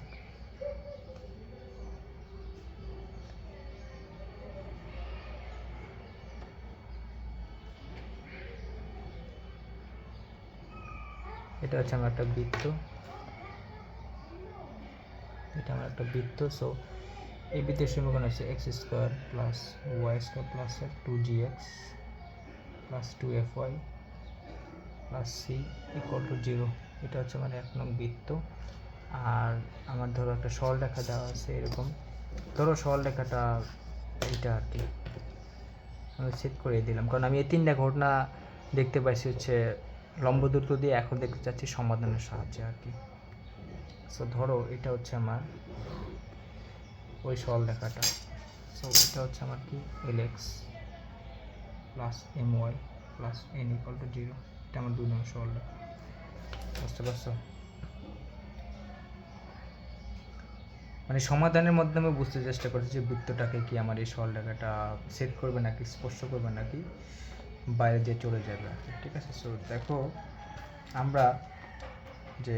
এটা হচ্ছে আমার একটা বৃত্ত, এটা আমার একটা বৃত্ত। সো এই বৃত্তের সমীকরণ হচ্ছে X square plus Y square plus 2gx plus 2fy plus C equal to 0। এটা হচ্ছে মানে 1 নং বৃত্ত। আর আমার ধরো একটা সরলরেখা দেওয়া আছে এরকম, ধরো সরলরেখাটা এইটা আর কি আমি সেট করে দিলাম, কারণ আমি এই 3টা ঘটনা দেখতে পাইছি হচ্ছে লম্ব দূরত্ব দিয়ে, এখন দেখতে চাচ্ছি সমাধানের সাহায্যে আর কি। সো ধরো এটা হচ্ছে আমার ওই সরলরেখাটা। সো এটা হচ্ছে আমার কি Lx plus My plus n equal to 0। এটা আমার 2 নং সরলরেখা, বুঝতে পারছো? মানে সমাধানের মাধ্যমে বুঝতে চেষ্টা করছি যে বৃত্তটাকে কি আমার এই সরলরেখাটা সেট করবে নাকি স্পর্শ করবে নাকি বাইরে দিয়ে চলে যাবে আর কি, ঠিক আছে? সো দেখো আমরা যে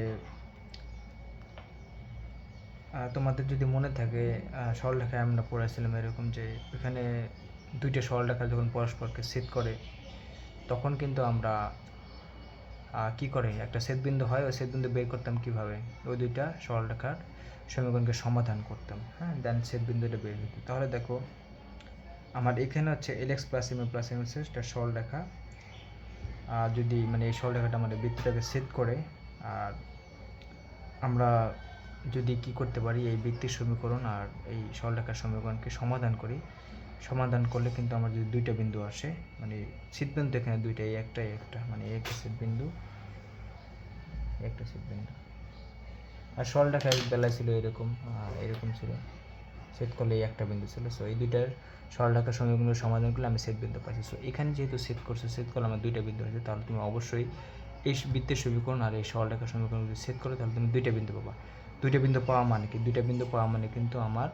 তোমাদের যদি মনে থাকে সরলরেখায় আমরা পড়েছিলাম এরকম যে এখানে দুইটা সরলরেখা যখন পরস্পরকে ছেদ করে তখন কিন্তু আমরা কি করে একটা ছেদবিন্দু হয়, ওই ছেদবিন্দু বের করতাম কিভাবে, ওই দুইটা সরলরেখার সমীকরণকে সমাধান করতাম, হ্যাঁ, দেন ছেদবিন্দুটা বের হতো। তাহলে দেখো আমার এখানে হচ্ছে Lx plus M plus M হচ্ছে একটা সরলরেখা, যদি মানে এই সরলরেখাটা আমাদের বৃত্তটাকে ছেদ করে, আর আমরা যদি কি করতে পারি এই বৃত্তের সমীকরণ আর এই সরলরেখার সমীকরণকে সমাধান করি, সমাধান করলে কিন্তু আমার যদি দুইটা বিন্দু আসে, মানে ছেদবিন্দু এখানে দুইটা, এই একটা মানে একটা ছেদবিন্দু, একটা ছেদবিন্দু। আর সরলরেখার বেলায় ছিল এরকম, এরকম ছিল, ছেদ করলে এই একটা বিন্দু ছিল। সো এই দুইটার সরলরেখার সমীকরণগুলো সমাধান করলে আমি ছেদবিন্দু পাইছি। সো এখানে যেহেতু ছেদ করছে, ছেদ করলে আমার দুইটা বিন্দু হয়েছে, তাহলে তুমি অবশ্যই এই বৃত্তের সমীকরণ আর এই সরলরেখার সমীকরণ যদি ছেদ করো তাহলে তুমি দুইটা বিন্দু পাবা। দুইটা বিন্দু পাওয়া মানে কি, দুইটা বিন্দু পাওয়া মানে কিন্তু আমার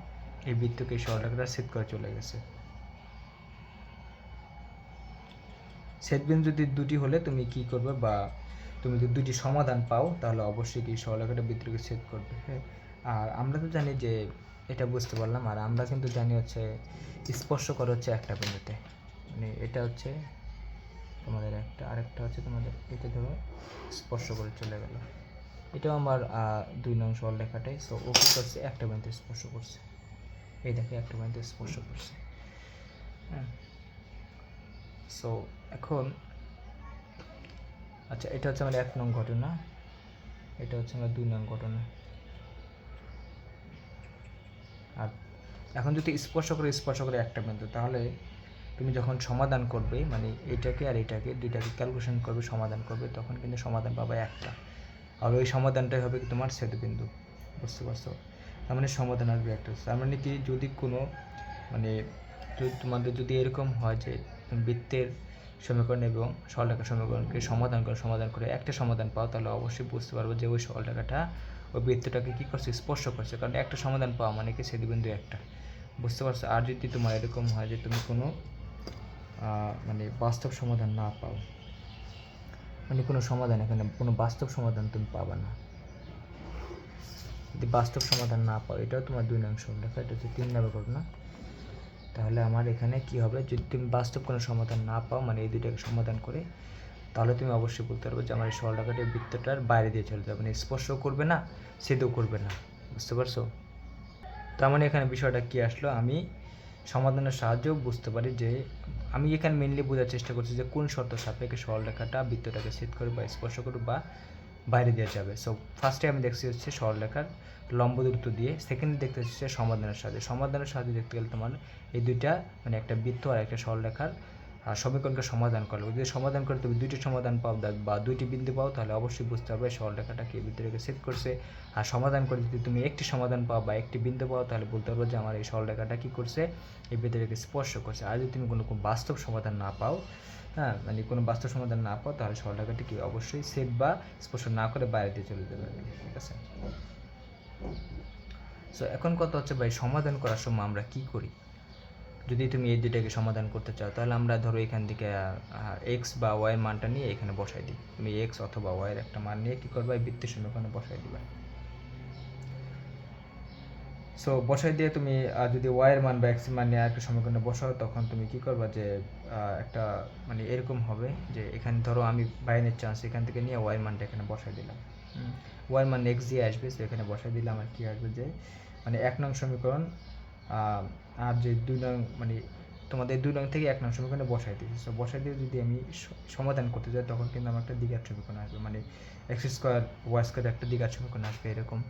এই বৃত্তকে এই সরলরেখাটা ছেদ করে চলে গেছে। ছেদবিন্দু যদি দুটি হলে তুমি কি করবে, বা তুমি যদি দুটি সমাধান পাও তাহলে অবশ্যই কি সরলরেখাটা বৃত্তকে ছেদ করবে, হ্যাঁ। আর আমরা তো জানি যে এটা বুঝতে পারলাম, আর আমরা কিন্তু জানি হচ্ছে স্পর্শ করে হচ্ছে একটা বিন্দুতে, মানে এটা হচ্ছে তোমাদের একটা, আরেকটা হচ্ছে তোমাদের এটা ধরো স্পর্শ করে চলে গেল, এটাও আমার 2 নং সরলরেখাটাই। সো ও কি করছে, একটা বিন্দুতে স্পর্শ করছে, এই দেখে একটা বিন্দুতে স্পর্শ করছে, হ্যাঁ। সো এখন আচ্ছা, এটা হচ্ছে আমার 1 নং ঘটনা, এটা হচ্ছে আমার 2 নং ঘটনা। আর এখন যদি স্পর্শ করে একটা বিন্দু, তাহলে তুমি যখন সমাধান করবে মানে এটাকে আর এটাকে দুইটাকে ক্যালকুলেশন করবে, সমাধান করবে, তখন কিন্তু সমাধান পাবে একটা, আর ওই সমাধানটাই হবে তোমার ছেদবিন্দু, বুঝতে পারছো? তার মানে সমাধান আসবে একটা। তার মানে কি, যদি কোনো মানে তোমাদের যদি এরকম হয় যে বৃত্তের সমীকরণ এবং সরলরেখার সমীকরণকে সমাধান করে একটা সমাধান পাও, তাহলে অবশ্যই বুঝতে পারবো যে ওই সরলরেখাটা ওই বৃত্তটাকে কী করছে, স্পর্শ করছে, কারণ একটা সমাধান পাওয়া মানে কি ছেদবিন্দু একটা, বুঝতে পারছো? আর যদি তোমার এরকম হয় যে তুমি কোনো মানে বাস্তব সমাধান না পাও, মানে কোনো সমাধান এখানে কোনো বাস্তব সমাধান তুমি পাবা না, যদি বাস্তব সমাধান না পাও, এটাও তোমার 2 নং সরলরেখা, এটা হচ্ছে 3 নম্বর ঘটনা। তাহলে আমার এখানে কি হবে, যদি তুমি বাস্তব কোনো সমাধান না পাও মানে এই দুইটাকে সমাধান করে, তাহলে তুমি অবশ্যই বলতে পারবে যে আমার এই সরলরেখাটি বৃত্তটার বাইরে দিয়ে চলে যাবে, মানে স্পর্শও করবে না, ছেদও করবে না, বুঝতে পারছো? তার মানে এখানে বিষয়টা কি আসলো, আমি সমাধানের সাহায্যেও বুঝতে পারি যে আমি এখানে মেনলি বোঝার চেষ্টা করছি যে কোন শর্ত সাপেক্ষে সরলরেখাটা বৃত্তটাকে ছেদ করে বা স্পর্শ করে বা বাইরে দিয়ে যাবে। সো ফার্স্টে আমি দেখছি হচ্ছে সরলরেখার লম্ব দূরত্ব দিয়ে, সেকেন্ডে দেখতে হচ্ছে সমাধানের সাহায্যে দেখতে গেলে তোমার এই দুইটা মানে একটা বৃত্ত আর একটা সরলরেখার সমীকরণকে সমাধান করলে, যদি সমাধান করে তুমি দুইটি সমাধান পাও বা দুইটি বিন্দু পাও, তাহলে অবশ্যই বুঝতে পারবে সরলরেখাটাকে এই বৃত্তটাকে ছেদ করছে। আর সমাধান করে যদি তুমি একটি সমাধান পাও বা একটি বিন্দু পাও, তাহলে বলতে পারবে যে আমার এই সরলরেখাটা কী করছে, এই বৃত্তটাকে স্পর্শ করছে। আর যদি তুমি কোনো বাস্তব সমাধান না পাও, হ্যাঁ, মানে কোনো বাস্তব সমাধান না পাও, তাহলে সরলরেখাটি কি অবশ্যই ছেদ বা স্পর্শ না করে বাইরে দিয়ে চলে যাবে, ঠিক আছে? সো এখন কথা হচ্ছে ভাই, সমাধান করার সময় আমরা কি করি? যদি তুমি এই দুইটাকে সমাধান করতে চাও, তাহলে আমরা ধরো এখান থেকে এক্স বা ওয়াই এর মানটা নিয়ে এখানে বসাই দিই। তুমি এক্স অথবা ওয়াই এর একটা মান নিয়ে কী করবা, এই বৃত্তের সমীকরণে বসাই দিবা। সো বসাই দিয়ে তুমি যদি ওয়াই এর মান বা এক্স এর মান নিয়ে একটা সমীকরণে বসাও, তখন তুমি কি করবা যে একটা মানে এরকম হবে যে এখানে ধরো আমি বাইনের চান্স এখান থেকে নিয়ে ওয়াই এর মানটা এখানে বসাই দিলাম। ওয়াই এর মান এক্স দিয়ে আসবে, সো এখানে বসাই দিলাম। আর কি আসবে যে মানে 1 নং সমীকরণ আর যে 2 নং মানে তোমাদের 2 নং থেকে 1 নং সমীকরণে বসাই দিয়েছি। সো বসাই দিয়ে যদি আমি সমাধান করতে যাই, তখন কিন্তু আমার একটা দ্বিঘাত সমীকরণ আসবে, মানে এক্স স্কোয়ার ওয়াই স্কোয়ার একটা দ্বিঘাত সমীকরণ আসবে এরকম।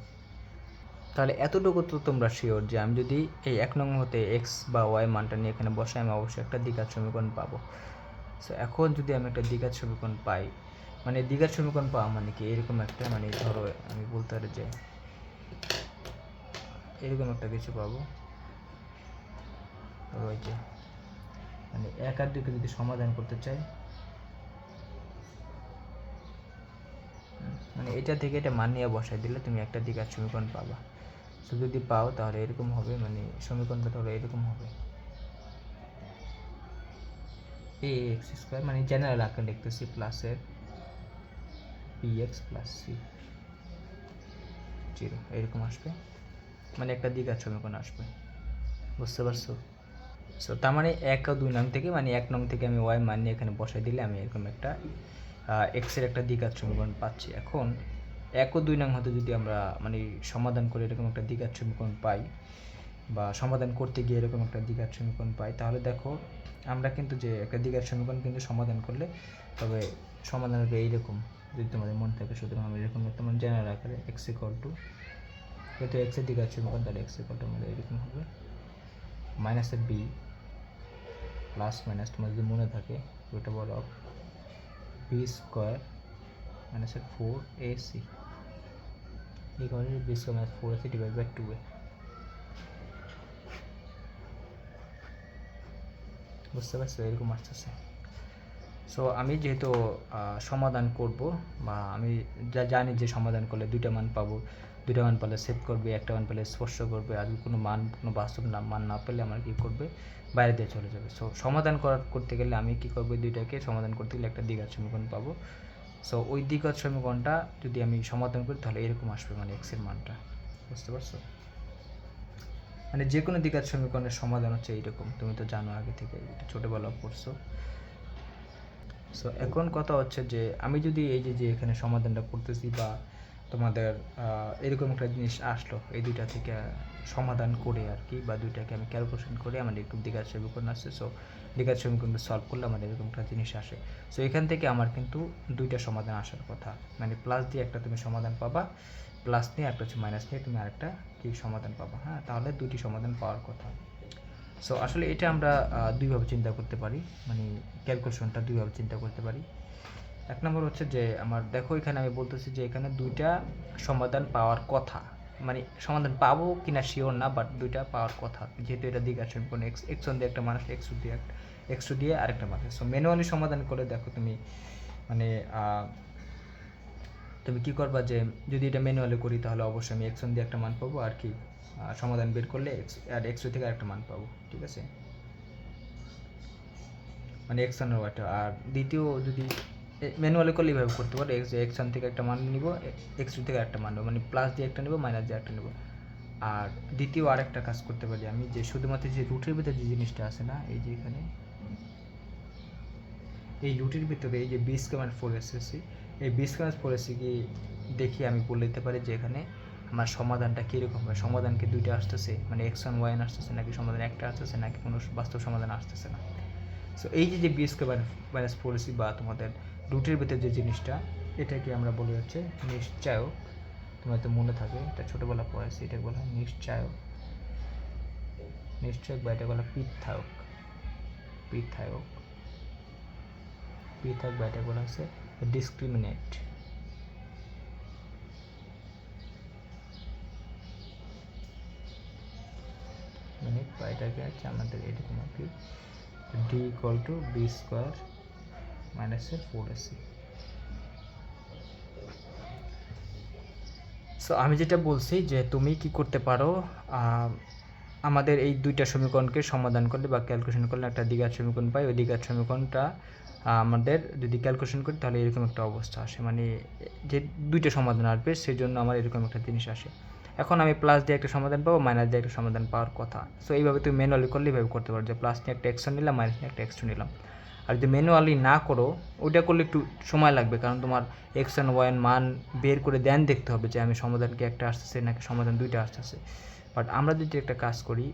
তাহলে এতটুকু তো তোমরা শিওর যে আমি যদি এই 1 নং হতে এক্স বা ওয়াই মানটা নিয়ে এখানে বসাই, আমি অবশ্যই একটা দ্বিঘাত সমীকরণ পাবো। সো এখন যদি আমি একটা দ্বিঘাত সমীকরণ পাই, মানে দ্বিঘাত সমীকরণ পাওয়া মানে কি এরকম একটা, মানে ধরো আমি বলতে পারি যে এরকম একটা কিছু পাবো। ধরো ওই যে মানে 1 আর 2 কে যদি সমাধান করতে চাই, মানে এটা থেকে এটা মান নিয়ে বসাই দিলে তুমি একটা দ্বিঘাত সমীকরণ পাবা। সো যদি পাও তাহলে এরকম হবে, মানে সমীকরণটা ধরো এরকম হবে, এ এক্স স্কোয়ার, মানে জেনারেল আকারে লিখতেছি, প্লাসের পি এক্স প্লাস সি 0 এরকম আসবে, মানে একটা দ্বিঘাত সমীকরণ আসবে। বুঝতে পারছো? সো তার মানে 1 ও 2 নং থেকে, মানে 1 নং থেকে আমি ওয়াই মান নিয়ে এখানে বসাই দিলে আমি এরকম একটা এক্সের একটা দ্বিঘাত সমীকরণ পাচ্ছি। এখন 1 ও 2 নং হতে যদি আমরা মানে সমাধান করে এরকম একটা দ্বিঘাত সমীকরণ পাই, বা সমাধান করতে গিয়ে এরকম একটা দ্বিঘাত সমীকরণ পাই, তাহলে দেখো আমরা কিন্তু যে একটা দ্বিঘাত সমীকরণ কিন্তু সমাধান করলে তবে সমাধান হবে এইরকম, যদি তোমাদের মনে থাকে। সুতরাং আমরা এরকম একটা মানে জেনারেল আকারে এক্স ইকুয়াল টু, যেহেতু এক্সের দ্বিঘাত সমীকরণ তাহলে এক্স ইকুয়াল টু আমাদের এরকম হবে মাইনাসের বি প্লাস মাইনাস, তোমার যদি মনে থাকে root over of B square মাইনাসের 4ac equal to B square minus 4ac divide by 2a। বুঝতে পারছো? এরকম আসতেছে। সো আমি যেহেতু সমাধান করব, বা আমি যা জানি যে সমাধান করলে দুইটা মান পাবো, দুইটা মান পেলে সেভ করবে, একটা মান পেলে স্পর্শ করবে, আর কোনো মান কোনো বাস্তব মান না পেলে আমার কী করবে, বাইরে দিয়ে চলে যাবে। সো সমাধান করতে গেলে আমি কী করবো, দুইটাকে সমাধান করতে গেলে একটা দ্বিঘাত সমীকরণ পাবো। সো ওই দ্বিঘাত সমীকরণটা যদি আমি সমাধান করি তাহলে এরকম আসবে, মানে এক্সের মানটা। বুঝতে পারছো? মানে যে কোনো দ্বিঘাত সমীকরণের সমাধান হচ্ছে এইরকম, তুমি তো জানো আগে থেকে, এটা ছোটোবেলা পড়ছো। সো এখন কথা হচ্ছে যে আমি যদি এই যে এখানে সমাধানটা করতেছি, বা তোমাদের এরকম একটা জিনিস আসলো এই দুইটা থেকে সমাধান করে আর কি, বা দুইটাকে আমি ক্যালকুলেশন করে আমার এরকম দ্বিঘাত সমীকরণ আসছে। সো দ্বিঘাত সমীকরণটা সলভ করলে আমার এরকম একটা জিনিস আসে। সো এখান থেকে আমার কিন্তু দুইটা সমাধান আসার কথা, মানে প্লাস দিয়ে একটা তুমি সমাধান পাবা, প্লাস নিয়ে একটা হচ্ছে মাইনাস নিয়ে তুমি আরেকটা কি সমাধান পাবা। হ্যাঁ, তাহলে দুটি সমাধান পাওয়ার কথা। সো আসলে এটা আমরা দুইভাবে চিন্তা করতে পারি, মানে ক্যালকুলেশনটা দুইভাবে চিন্তা করতে পারি। এক নম্বর হচ্ছে যে আমার দেখো এখানে আমি বলতেছি যে এখানে দুইটা সমাধান পাওয়ার কথা, মানে সমাধান পাবো কিনা শিওর না, বাট দুইটা পাওয়ার কথা, যেহেতু এটা দ্বিঘাত সমীকরণ, এক্স ওয়ান দিয়ে একটা মানুষ, এক্স টু দিয়ে আরেকটা মানুষ। সো ম্যানুয়ালি সমাধান করে দেখো তুমি, মানে তুমি কী করবা যে যদি এটা ম্যানুয়ালি করি তাহলে অবশ্যই আমি এক্স ওয়ান দিয়ে একটা মান পাবো, আর কি সমাধান বের করলে এক্স টু থেকে আরেকটা মান পাবো। ঠিক আছে, মানে এক্স ওয়ানের ওয়াইটা। আর দ্বিতীয় যদি ম্যানুয়ালি করলে এইভাবে করতে পারো, এক্স ওয়ান থেকে একটা মান নিব, এক্স টু থেকে একটা মান নেবো, মানে প্লাস দিয়ে একটা নেবো, মাইনাস দিয়ে একটা নেবো। আর দ্বিতীয় আরেকটা কাজ করতে পারি আমি, যে শুধুমাত্র যে রুটের ভিতরে যে জিনিসটা আছে না, এই যে এখানে এই রুটের ভিতরে এই যে বি স্কোয়ার 4ac, এই বি স্কোয়ার 4ac কি দেখি আমি বলে দিতে পারি যে এখানে আমার সমাধানটা কীরকম হবে, সমাধান কি দুইটা আসতেছে, মানে এক্স ওয়ান ওয়াই আসতেছে, নাকি সমাধান একটা আসতেছে, নাকি কোনো বাস্তব সমাধান আসতেছে না। সো এই যে বি স্কোয়ার মাইনাস 4ac বা তোমাদের রুটের ভিতরে যে জিনিসটা, এটাকে আমরা বলি হচ্ছে নিশ্চয়ক। তোমার তো মনে থাকে, এটা ছোটোবেলা পড়েছি, এটা বলা হয় নিশ্চয়ক, বা এটা বলা পিথায়ক, পিথায়ক বা এটা বলা হচ্ছে ডিসক্রিমিনেট। মিনিট বা এটাকে আছে আমাদের এরকম আর কি, D equal to B square মাইনাসের 4ac। সো আমি যেটা বলছি যে তুমি কি করতে পারো, আমাদের এই দুইটা সমীকরণকে সমাধান করলে বা ক্যালকুলেশন করলে একটা দ্বিঘাত সমীকরণ পাই, ওই দ্বিঘাত সমীকরণটা আমাদের যদি ক্যালকুলেশন করি তাহলে এরকম একটা অবস্থা আসে, মানে যে দুইটা সমাধান আসবে সেই জন্য আমার এরকম একটা জিনিস আসে। এখন আমি প্লাস দিয়ে একটা সমাধান পাবো, মাইনাস দিয়ে একটা সমাধান পাওয়ার কথা। সো এইভাবে তুমি ম্যানুয়ালি করলে এইভাবে করতে পারো যে প্লাস নিয়ে একটা এক্স1 নিলাম, মাইনাস নিয়ে একটা এক্স2 নিলাম। আর যদি ম্যানুয়ালি না করো, ওইটা করলে একটু সময় লাগবে, কারণ তোমার এক্স1 ওয়াইয়ের মান বের করে দেন দেখতে হবে যে আমি সমাধান কি একটা আসতেছে নাকি সমাধান দুইটা আসতেছে। বাট আমরা যদি একটা কাজ করি,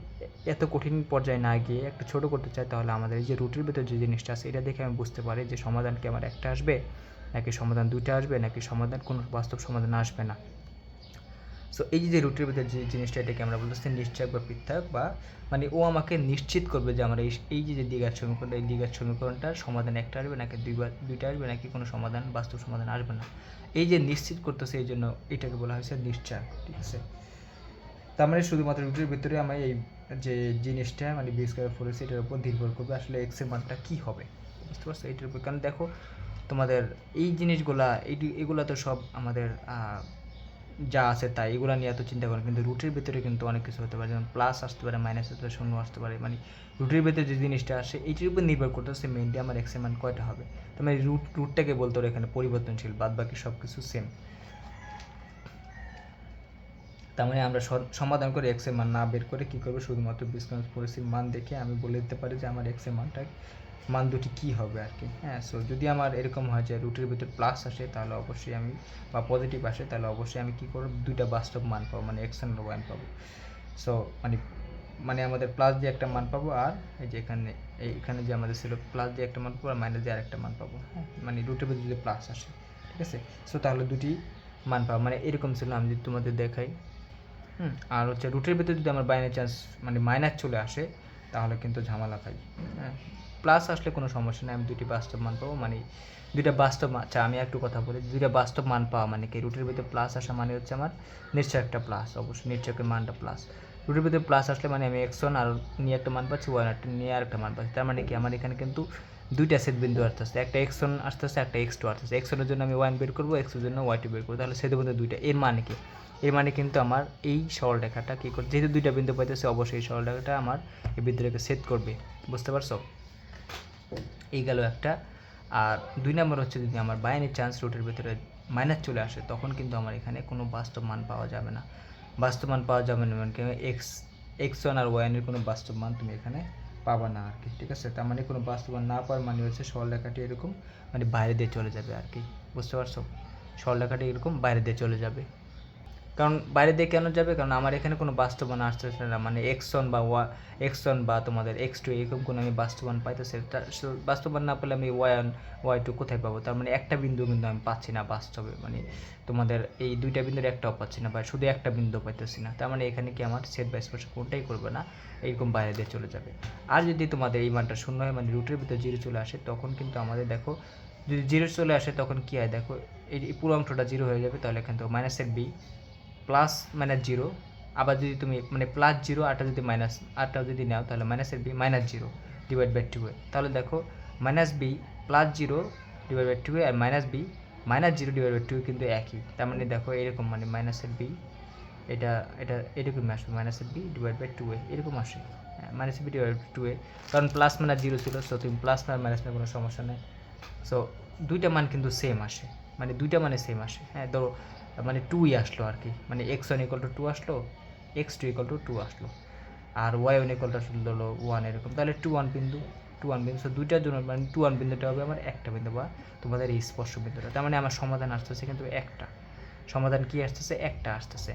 এত কঠিন পর্যায়ে না গিয়ে একটু ছোটো করতে চাই, তাহলে আমাদের এই যে রুটের ভিতরে যে জিনিসটা আছে এটা দেখে আমি বুঝতে পারি যে সমাধান কি আমার একটা আসবে নাকি সমাধান দুইটা আসবে নাকি সমাধান কোনো বাস্তব সমাধান আসবে না। সো এই যে রুটের ভিতরে যে জিনিসটা, এটাকে আমরা বলতেছি নিশ্চয়ক বা পৃথক, বা মানে ও আমাকে নিশ্চিত করবে যে আমার এই যে দ্বিঘাত সমীকরণ, এই দ্বিঘাত সমীকরণটার সমাধান একটা আসবে নাকি দুইটা আসবে নাকি কোনো সমাধান বাস্তব সমাধান আসবে না। এই যে নিশ্চিত করতেছে, এই জন্য এটাকে বলা হয়েছে নিশ্চয়। ঠিক আছে, তার মানে শুধুমাত্র রুটের ভিতরে আমি এই যে জিনিসটা মানে বি স্কয়ার 4ac এটার উপর নির্ভর করবে আসলে এক্স এর মানটা কী হবে, বুঝতে পারছো এটার উপর। কারণ দেখো তোমাদের এই জিনিসগুলা এগুলা তো সব আমাদের যা আছে তাই, এগুলো নিয়ে এত চিন্তা করেন, কিন্তু রুটের ভিতরে কিন্তু অনেক কিছু হতে পারে, যেমন প্লাস আসতে পারে, মাইনাস আসতে পারে, শূন্য আসতে পারে। মানে রুটের ভিতরে যে জিনিসটা আসে এইটির উপর নির্ভর করতেছে মেইনলি আমার এক্স এর মান কয়টা হবে। তার মানে রুটটাকে বলতে হবে এখানে পরিবর্তনশীল, বাদ বাকি সব কিছু সেম। তার মানে আমরা সমাধান করে এক্স এর মান না বের করে কী করবো, শুধুমাত্র বীজগণিত পরিস্থিতির মান দেখে আমি বলে দিতে পারি যে আমার এক্স এর মান দুটি কী হবে আর কি। হ্যাঁ, সো যদি আমার এরকম হয় যে রুটের ভিতরে প্লাস আসে, তাহলে অবশ্যই আমি, বা পজিটিভ আসে, তাহলে অবশ্যই আমি কী করব, দুইটা বাস্তব মান পাবো, মানে এক্স আর ওয়াই পাবো। সো মানে আমাদের প্লাস দিয়ে একটা মান পাবো, আর এই যে এখানে যে আমাদের ছিল প্লাস দিয়ে একটা মান পাবো আর মাইনাস দিয়ে আরেকটা মান পাবো। হ্যাঁ, মানে রুটের ভিতরে যদি প্লাস আসে, ঠিক আছে। সো তাহলে দুটি মান পাবো, মানে এরকম ছিল। আমি যদি তোমাদের দেখাই, আর হচ্ছে রুটের ভিতরে যদি আমার বাই চান্স মানে মাইনাস চলে আসে, তাহলে কিন্তু ঝামেলা খাই। হ্যাঁ, প্লাস আসলে কোনো সমস্যা নেই, আমি দুটি বাস্তব মান পাবো, মানে দুইটা বাস্তব মান। আচ্ছা, আমি একটু কথা বলি, দুইটা বাস্তব মান পাওয়া মানে কি, রুটের ভিতরে প্লাস আসা মানে হচ্ছে আমার নিশ্চয় একটা প্লাস, অবশ্যই নিশ্চয়কের মানটা প্লাস। রুটের ভিতরে প্লাস আসলে মানে আমি এক্স1 আর নিয়ে একটা মান পাচ্ছি, ওয়ান নিয়ে আর একটা মান পাচ্ছি। তার মানে কি আমার এখানে কিন্তু দুইটা সেট বিন্দু আসতেছে, একটা এক্স1 আসতেছে, একটা এক্স2 আসতেছে। এক্স1 জন্য আমি ওয়ান বের করবো, এক্স2 জন্য ওয়াই2 বের করবো, তাহলে সেট বিন্দু দুইটা। এর মানে কি, এর মানে কিন্তু আমার এই সরলরেখাটা কী করছে, যেহেতু দুইটা বিন্দু পাইতেছে, অবশ্যই এই সরলরেখাটা আমার এই বিন্দুটাকে ছেদ করবে, বুঝতে পারছো। এই গেল একটা। আর দুই নম্বর হচ্ছে, যদি আমার বাই এনি চান্স রুটের ভিতরে মাইনাস চলে আসে, তখন কিন্তু আমার এখানে কোনো বাস্তব মান পাওয়া যাবে না। বাস্তব মান পাওয়া যাবে না মানে এক্স1 আর ওয়াইনের কোনো বাস্তব মান তুমি এখানে পাবা না আর কি। ঠিক আছে, তার মানে কোনো বাস্তব মান না পাওয়ার মানে হচ্ছে সরলরেখাটি এরকম মানে বাইরে দিয়ে চলে যাবে আর কি, বুঝতে পারছো। সরলরেখাটি এরকম বাইরে দিয়ে চলে যাবে। কারণ বাইরে দিয়ে কেন যাবে, কারণ আমার এখানে কোনো বাস্তবায়ন আসতেছে না, মানে এক্স1 বা তোমাদের এক্স2 এরকম কোনো আমি বাস্তবায়ন পাইতেছি। বাস্তবায়ন না পেলে আমি ওয়াই2 কোথায় পাবো। তার মানে একটা বিন্দু কিন্তু আমি পাচ্ছি না বাস্তবে, মানে তোমাদের এই দুইটা বিন্দুর একটাও পাচ্ছি না, বা শুধু একটা বিন্দু পাইতেছি না। তার মানে এখানে কি আমার ছেদ বা স্পর্শ কোনটাই করবে না, এরকম বাইরে দিয়ে চলে যাবে। আর যদি তোমাদের এই মানটা শূন্য হয়, মানে রুটের ভিতরে জিরো চলে আসে, তখন কিন্তু আমাদের দেখো যদি জিরো চলে আসে তখন কী হয়, দেখো এই পুরো অংশটা জিরো হয়ে যাবে। তাহলে এখান থেকে মাইনাসের বি প্লাস মাইনাস জিরো, আবার যদি তুমি মানে প্লাস জিরো আরটা যদি মাইনাস আরটাও যদি নাও, তাহলে মাইনাসের B minus zero divide by two A. তাহলে দেখো minus B plus zero divide by two A আর minus B minus zero divide by two কিন্তু একই। তার মানে দেখো এরকম, মানে মাইনাসের বি এটা এরকমই আসবে, মাইনাসের B divide by two A এরকম আসে। হ্যাঁ, minus B divide by two A, কারণ প্লাস মাইনাস জিরো ছিল, সো তুমি প্লাস না মাইনাস না কোনো সমস্যা নেই। সো দুইটা মান কিন্তু সেম আসে, মানে দুইটা মানে সেম আসে। হ্যাঁ, ধরো মানে টুই আসলো আর কি, মানে x1 = 2 আসলো, x2 = 2 আসলো, আর y1 = হলো 1 এরকম। তাহলে 2 1 বিন্দু সো দুইটার জন্য মানে 2 1 বিন্দুটা হবে আমার একটা বিন্দু, বা তোমাদের এই স্পর্শ বিন্দুটা। তার মানে আমার সমাধান আসতেছে কিন্তু একটা। সমাধান কি আসতেছে, একটা আসতেছে।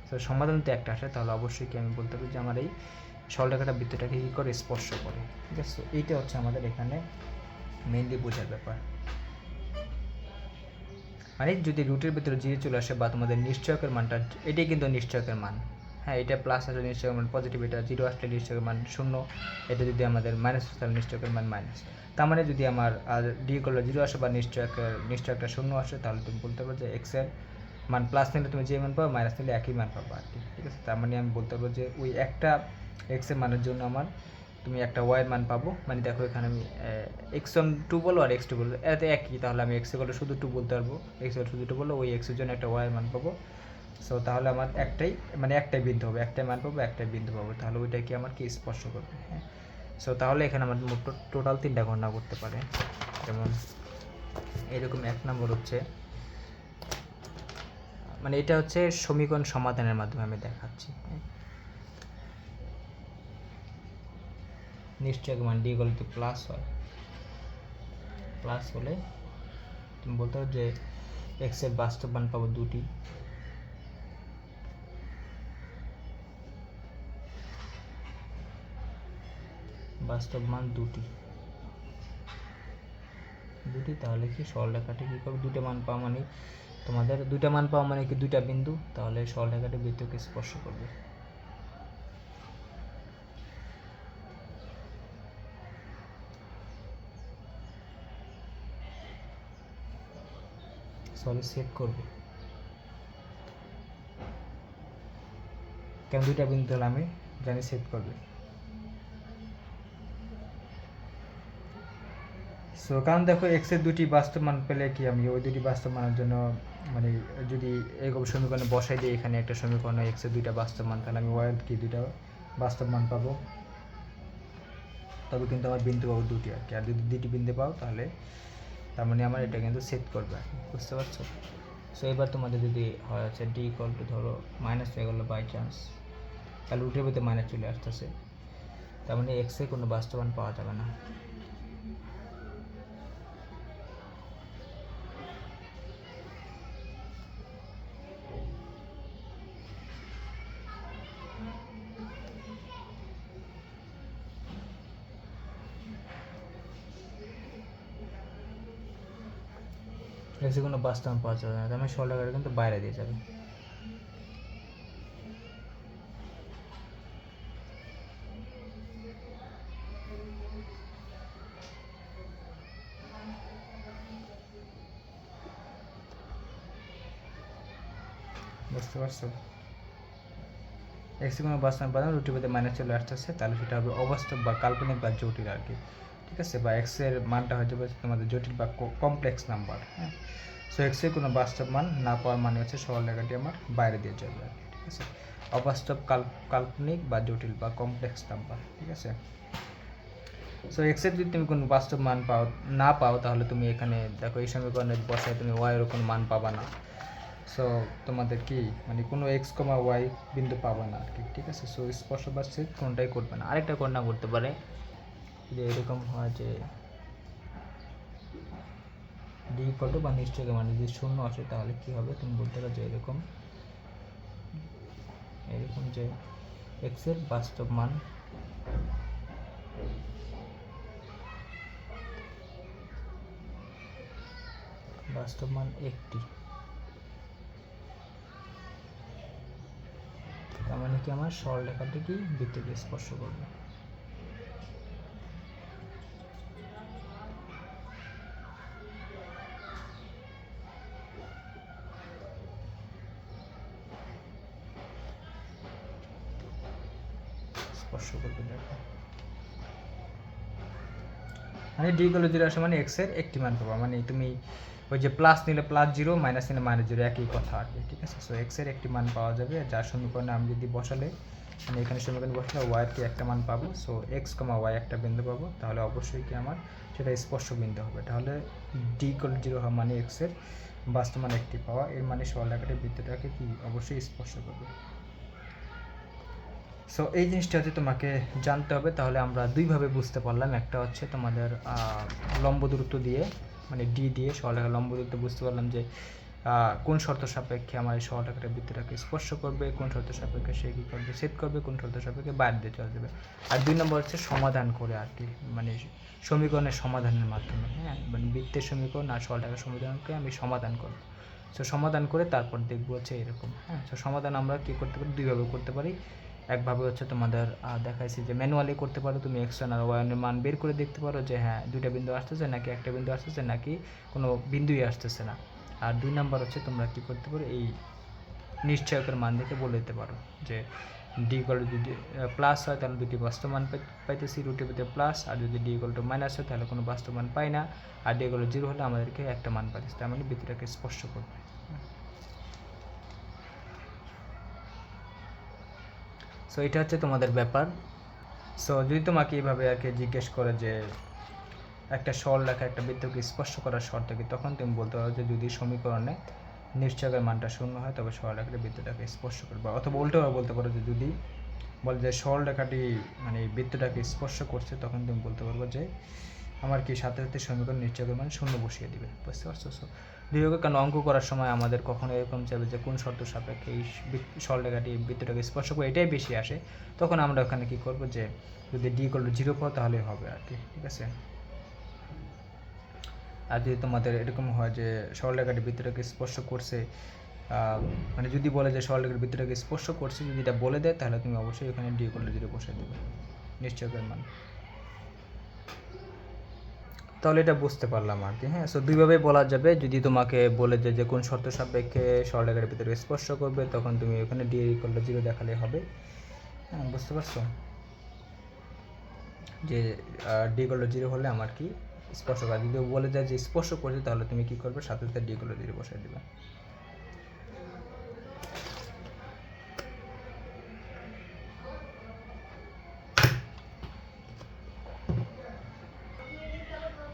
তো সমাধান তো একটা আসে, তাহলে অবশ্যই কি আমি বলতে পারি যে আমার এই সরলরেখাটা বৃত্তটাকে কী করে স্পর্শ করে। ঠিক আছে, এইটা হচ্ছে আমাদের এখানে মেইনলি বোঝার ব্যাপার। মানে যদি রুটের ভিতরে জিরো চলে আসে, বা তোমাদের নিশ্চয়কের মানটা, এটাই কিন্তু নিশ্চয়কের মান। হ্যাঁ, এটা প্লাস আসলে নিশ্চয়কের মান পজিটিভ, এটা জিরো আসলে নিশ্চয়কের মান শূন্য, এটা যদি আমাদের মাইনাস আসে তাহলে নিশ্চয়কের মান মাইনাস। তার মানে যদি আমার ডি করলে জিরো আসে বা নিশ্চয়কটা শূন্য আসে, তাহলে তুমি বলতে পারো যে এক্সের মান প্লাস নিলে তুমি যে মান পাবো, মাইনাস নিলে একই মান পাবো আর কি। ঠিক আছে, তার মানে আমি বলতে পারবো যে ওই একটা এক্সের মানের জন্য আমার তুমি একটা ওয়াইয়ের মান পাবো। মানে দেখো এখানে আমি x1 2 বলো আর x2 বলো, এতে একই, তাহলে আমি x এর শুধু 2 বলতে পারবো, x এর শুধু 2 বললো, ওই x এর জন্য একটা ওয়াইয়ের মান পাবো। সো তাহলে আমার একটাই বিন্দু হবে, একটাই মান পাবো, একটাই বিন্দু পাবো, তাহলে ওইটা কি আমার কি স্পর্শ করবে। হ্যাঁ, সো তাহলে এখানে আমার টোটাল 3টা ঘটনা করতে পারে। যেমন এরকম 1 নম্বর হচ্ছে মানে এটা হচ্ছে সমীকরণ সমাধানের মাধ্যমে আমি দেখাচ্ছি। নিশ্চয়ক মান ডি ইকুয়াল টু প্লাস হয়, প্লাস হলে তুমি বলতে হবে যে এক্স এর বাস্তব মান পাবো দুটি, বাস্তব মান দুটি, তাহলে কি সরলরেখাটি কী করবে, দুটো মান পাওয়া মানে তোমাদের দুইটা মান পাওয়া মানে কি দুইটা বিন্দু, তাহলে সরলরেখাটি বৃত্তকে স্পর্শ করবে। সরি সেট করবে, কেন দুইটা বিন্দু হলে আমি জানি সেট করবে। সো কারণ দেখো এক্সের দুটি বাস্তব মান পেলে কি আমি ওই দুটি বাস্তব মানের জন্য মানে যদি এরকম সমীকরণে বসাই দিই, এখানে একটা সমীকরণে এক্সের দুইটা বাস্তব মান, তাহলে আমি ওয়াইয়ের কি দুইটা বাস্তব মান পাবো, তবে কিন্তু আমার বিন্দু পাবো দুটি আর কি। আর যদি দুটি বিন্দু পাও তাহলে তার মানে আমার এটা কিন্তু সেট করবে আর কি, বুঝতে পারছো? সো এবার তোমাদের যদি হয় হচ্ছে ডি ইকুয়াল টু ধরো মাইনাস হয়ে গেলো বাই চান্স, তাহলে রুটের ভিতরে মাইনাস চলে আসতেছে, তার মানে এক্সে কোনো বাস্তব মান পাওয়া যাবে না। এক্সে কোনো বাস্তব মান পাওয়া যাবে না, তার মানে সরলরেখাটা কিন্তু বাইরে দিয়ে যাবে। বুঝতে পারছো? এক্সে কোনো বাস্তব মান রুটির ভিতরে মাইনাস চলে আসতেছে, তাহলে সেটা হবে অবাস্তব বা কাল্পনিক বা জটিল আর কি, ঠিক আছে? বা এক্সের মানটা হয়ে যাবে তোমাদের জটিল বা কমপ্লেক্স নাম্বার। হ্যাঁ, সো এক্সের কোনো বাস্তব মান না পাওয়ার মানে হচ্ছে সরলরেখাটি আমার বাইরে দিয়ে যাবে আর কি, ঠিক আছে? অবাস্তব, কাল্পনিক বা জটিল বা কমপ্লেক্স নাম্বার, ঠিক আছে? সো এক্সের যদি তুমি কোনো বাস্তব মান না পাও তাহলে তুমি এখানে দেখো এই সমীকরণে বসায় তুমি ওয়াইয়েরও কোনো মান পাবা না। সো তোমাদের কি মানে কোনো এক্স কমা ওয়াই বিন্দু পাবা না আর কি, ঠিক আছে? সো স্পর্শ বা ছেদ কোনটাই করবে না। আরেকটা কন্যা করতে পারে যে এরকম হয় যে ডি ইকুয়াল টু বা নিশ্চয়ক মান যদি শূন্য আসে তাহলে কি হবে, তুমি বলতে পারো যে এরকম যে এক্সের বাস্তব মান একটি, তার মানে কি আমার সরলরেখাটি কি বৃত্তকে স্পর্শ করবে। স্পর্শ করবে দেখো, মানে ডি ইকুয়াল টু 0 আসে মানে এক্স এর একটি মান পাবা, মানে তুমি ওই যে প্লাস নিলে প্লাস 0, মাইনাস নিলে মাইনাস 0, একই কথা আর কি, ঠিক আছে? সো এক্স এর একটি মান পাওয়া যাবে, যার সমীকরণে আমি যদি বসালে মানে এখানে সমীকরণে বসালে ওয়াই এর কি একটা মান পাবো। সো এক্স কমা ওয়াই একটা বিন্দু পাবো, তাহলে অবশ্যই কি আমার সেটা স্পর্শ বিন্দু হবে। তাহলে ডি ইকুয়াল টু 0 হওয়া মানে এক্স এর বাস্তব মান একটি পাওয়া, এর মানে সরলরেখাটির বৃত্তটাকে কি অবশ্যই স্পর্শ করবে। সো এই জিনিসটা হচ্ছে তোমাকে জানতে হবে। তাহলে আমরা দুইভাবে বুঝতে পারলাম, একটা হচ্ছে তোমাদের লম্ব দূরত্ব দিয়ে মানে ডি দিয়ে সরলরেখা লম্ব দূরত্ব বুঝতে পারলাম যে কোন শর্ত সাপেক্ষে আমার এই সরলরেখাটা বৃত্তটাকে স্পর্শ করবে, কোন শর্ত সাপেক্ষে সে কী করবে, ছেদ করবে, কোন শর্ত সাপেক্ষে বাইরে দিয়ে চলে যাবে। আর 2 নম্বর হচ্ছে সমাধান করে আর কি, মানে সমীকরণের সমাধানের মাধ্যমে। হ্যাঁ, মানে বৃত্তের সমীকরণ আর সরলরেখার সমীকরণকে আমি সমাধান করব। সো সমাধান করে তারপর দেখবো হচ্ছে এরকম। হ্যাঁ, সো সমাধান আমরা কী করতে পারি, দুইভাবে করতে পারি। একভাবে হচ্ছে তোমাদের দেখাইছি যে ম্যানুয়ালি করতে পারো, তুমি এক্স আর ওয়াই এর মান বের করে দেখতে পারো যে হ্যাঁ দুইটা বিন্দু আসতেছে নাকি একটা বিন্দু আসতেছে নাকি কোনো বিন্দুই আসতেছে না। আর 2 নাম্বার হচ্ছে তোমরা কী করতে পারো, এই নিশ্চয়কের মান দেখে বলে দিতে পারো যে ডি ইকুয়াল টু যদি প্লাস হয় তাহলে দুটি বাস্তব মান পাইতেছি রুটের ভিতরে প্লাস, আর যদি ডি ইকুয়াল টু মাইনাস হয় তাহলে কোনো বাস্তব মান পাই না, আর ডি ইকুয়াল টু 0 হলে আমাদেরকে একটা মান পাইতেছে, তার মানে বৃত্তটাকে স্পর্শ করবে। সো এটা হচ্ছে তোমাদের ব্যাপার। সো যদি তোমাকে এইভাবে আর কি জিজ্ঞেস করে যে একটা সরলরেখা একটা বৃত্তকে স্পর্শ করার শর্ত কি, তখন তুমি বলতে পারো যে যদি সমীকরণে নিশ্চয়কের মানটা শূন্য হয় তবে সরলরেখাটি বৃত্তটাকে স্পর্শ করবে, অথবা উল্টোভাবে বলতে পারো যে যদি বলে যে সরলরেখাটি মানে বৃত্তটাকে স্পর্শ করছে, তখন তুমি বলতে পারবো যে আমার কি সাথে সাথে সমীকরণ নিশ্চয়কের মান শূন্য বসিয়ে দিবে। বুঝতে পারছো? দুই হোক, কারণ অঙ্ক করার সময় আমাদের কখনো এরকম চাইবে যে কোন শর্ত সাপেক্ষে এই সরলরেখাটি বৃত্তটাকে স্পর্শ করে, এটাই বেশি আসে, তখন আমরা ওখানে কি করব যে যদি ডি ইকুয়াল টু 0 পাও তাহলে হবে আর কি। ঠিক আছে? আর যদি তোমাদের এরকম হয় যে সরলরেখাটি বৃত্তটাকে স্পর্শ করছে, মানে যদি বলে যে সরলরেখার বৃত্তটাকে স্পর্শ করছে, যদি এটা বলে দেয় তাহলে তুমি অবশ্যই ওখানে ডি ইকুয়াল টু 0 বসিয়ে দেবে নিশ্চয়কের মান। তাহলে এটা বুঝতে পারলাম আর কি। হ্যাঁ, সো দুইভাবে বলা যাবে। যদি তোমাকে বলে যে কোন শর্ত সাপেক্ষে সরলরেখার ভিতরে স্পর্শ করবে, তখন তুমি ওখানে ডি ইকুয়াল টু 0 দেখালে হবে। হ্যাঁ, বুঝতে পারছো? যে ডি ইকুয়াল টু 0 হলে আমার কি স্পর্শ করে। যদি বলে যায় যে স্পর্শ করছে, তাহলে তুমি কি করবে, সাথে সাথে ডি ইকুয়াল টু 0 বসাই দেবে।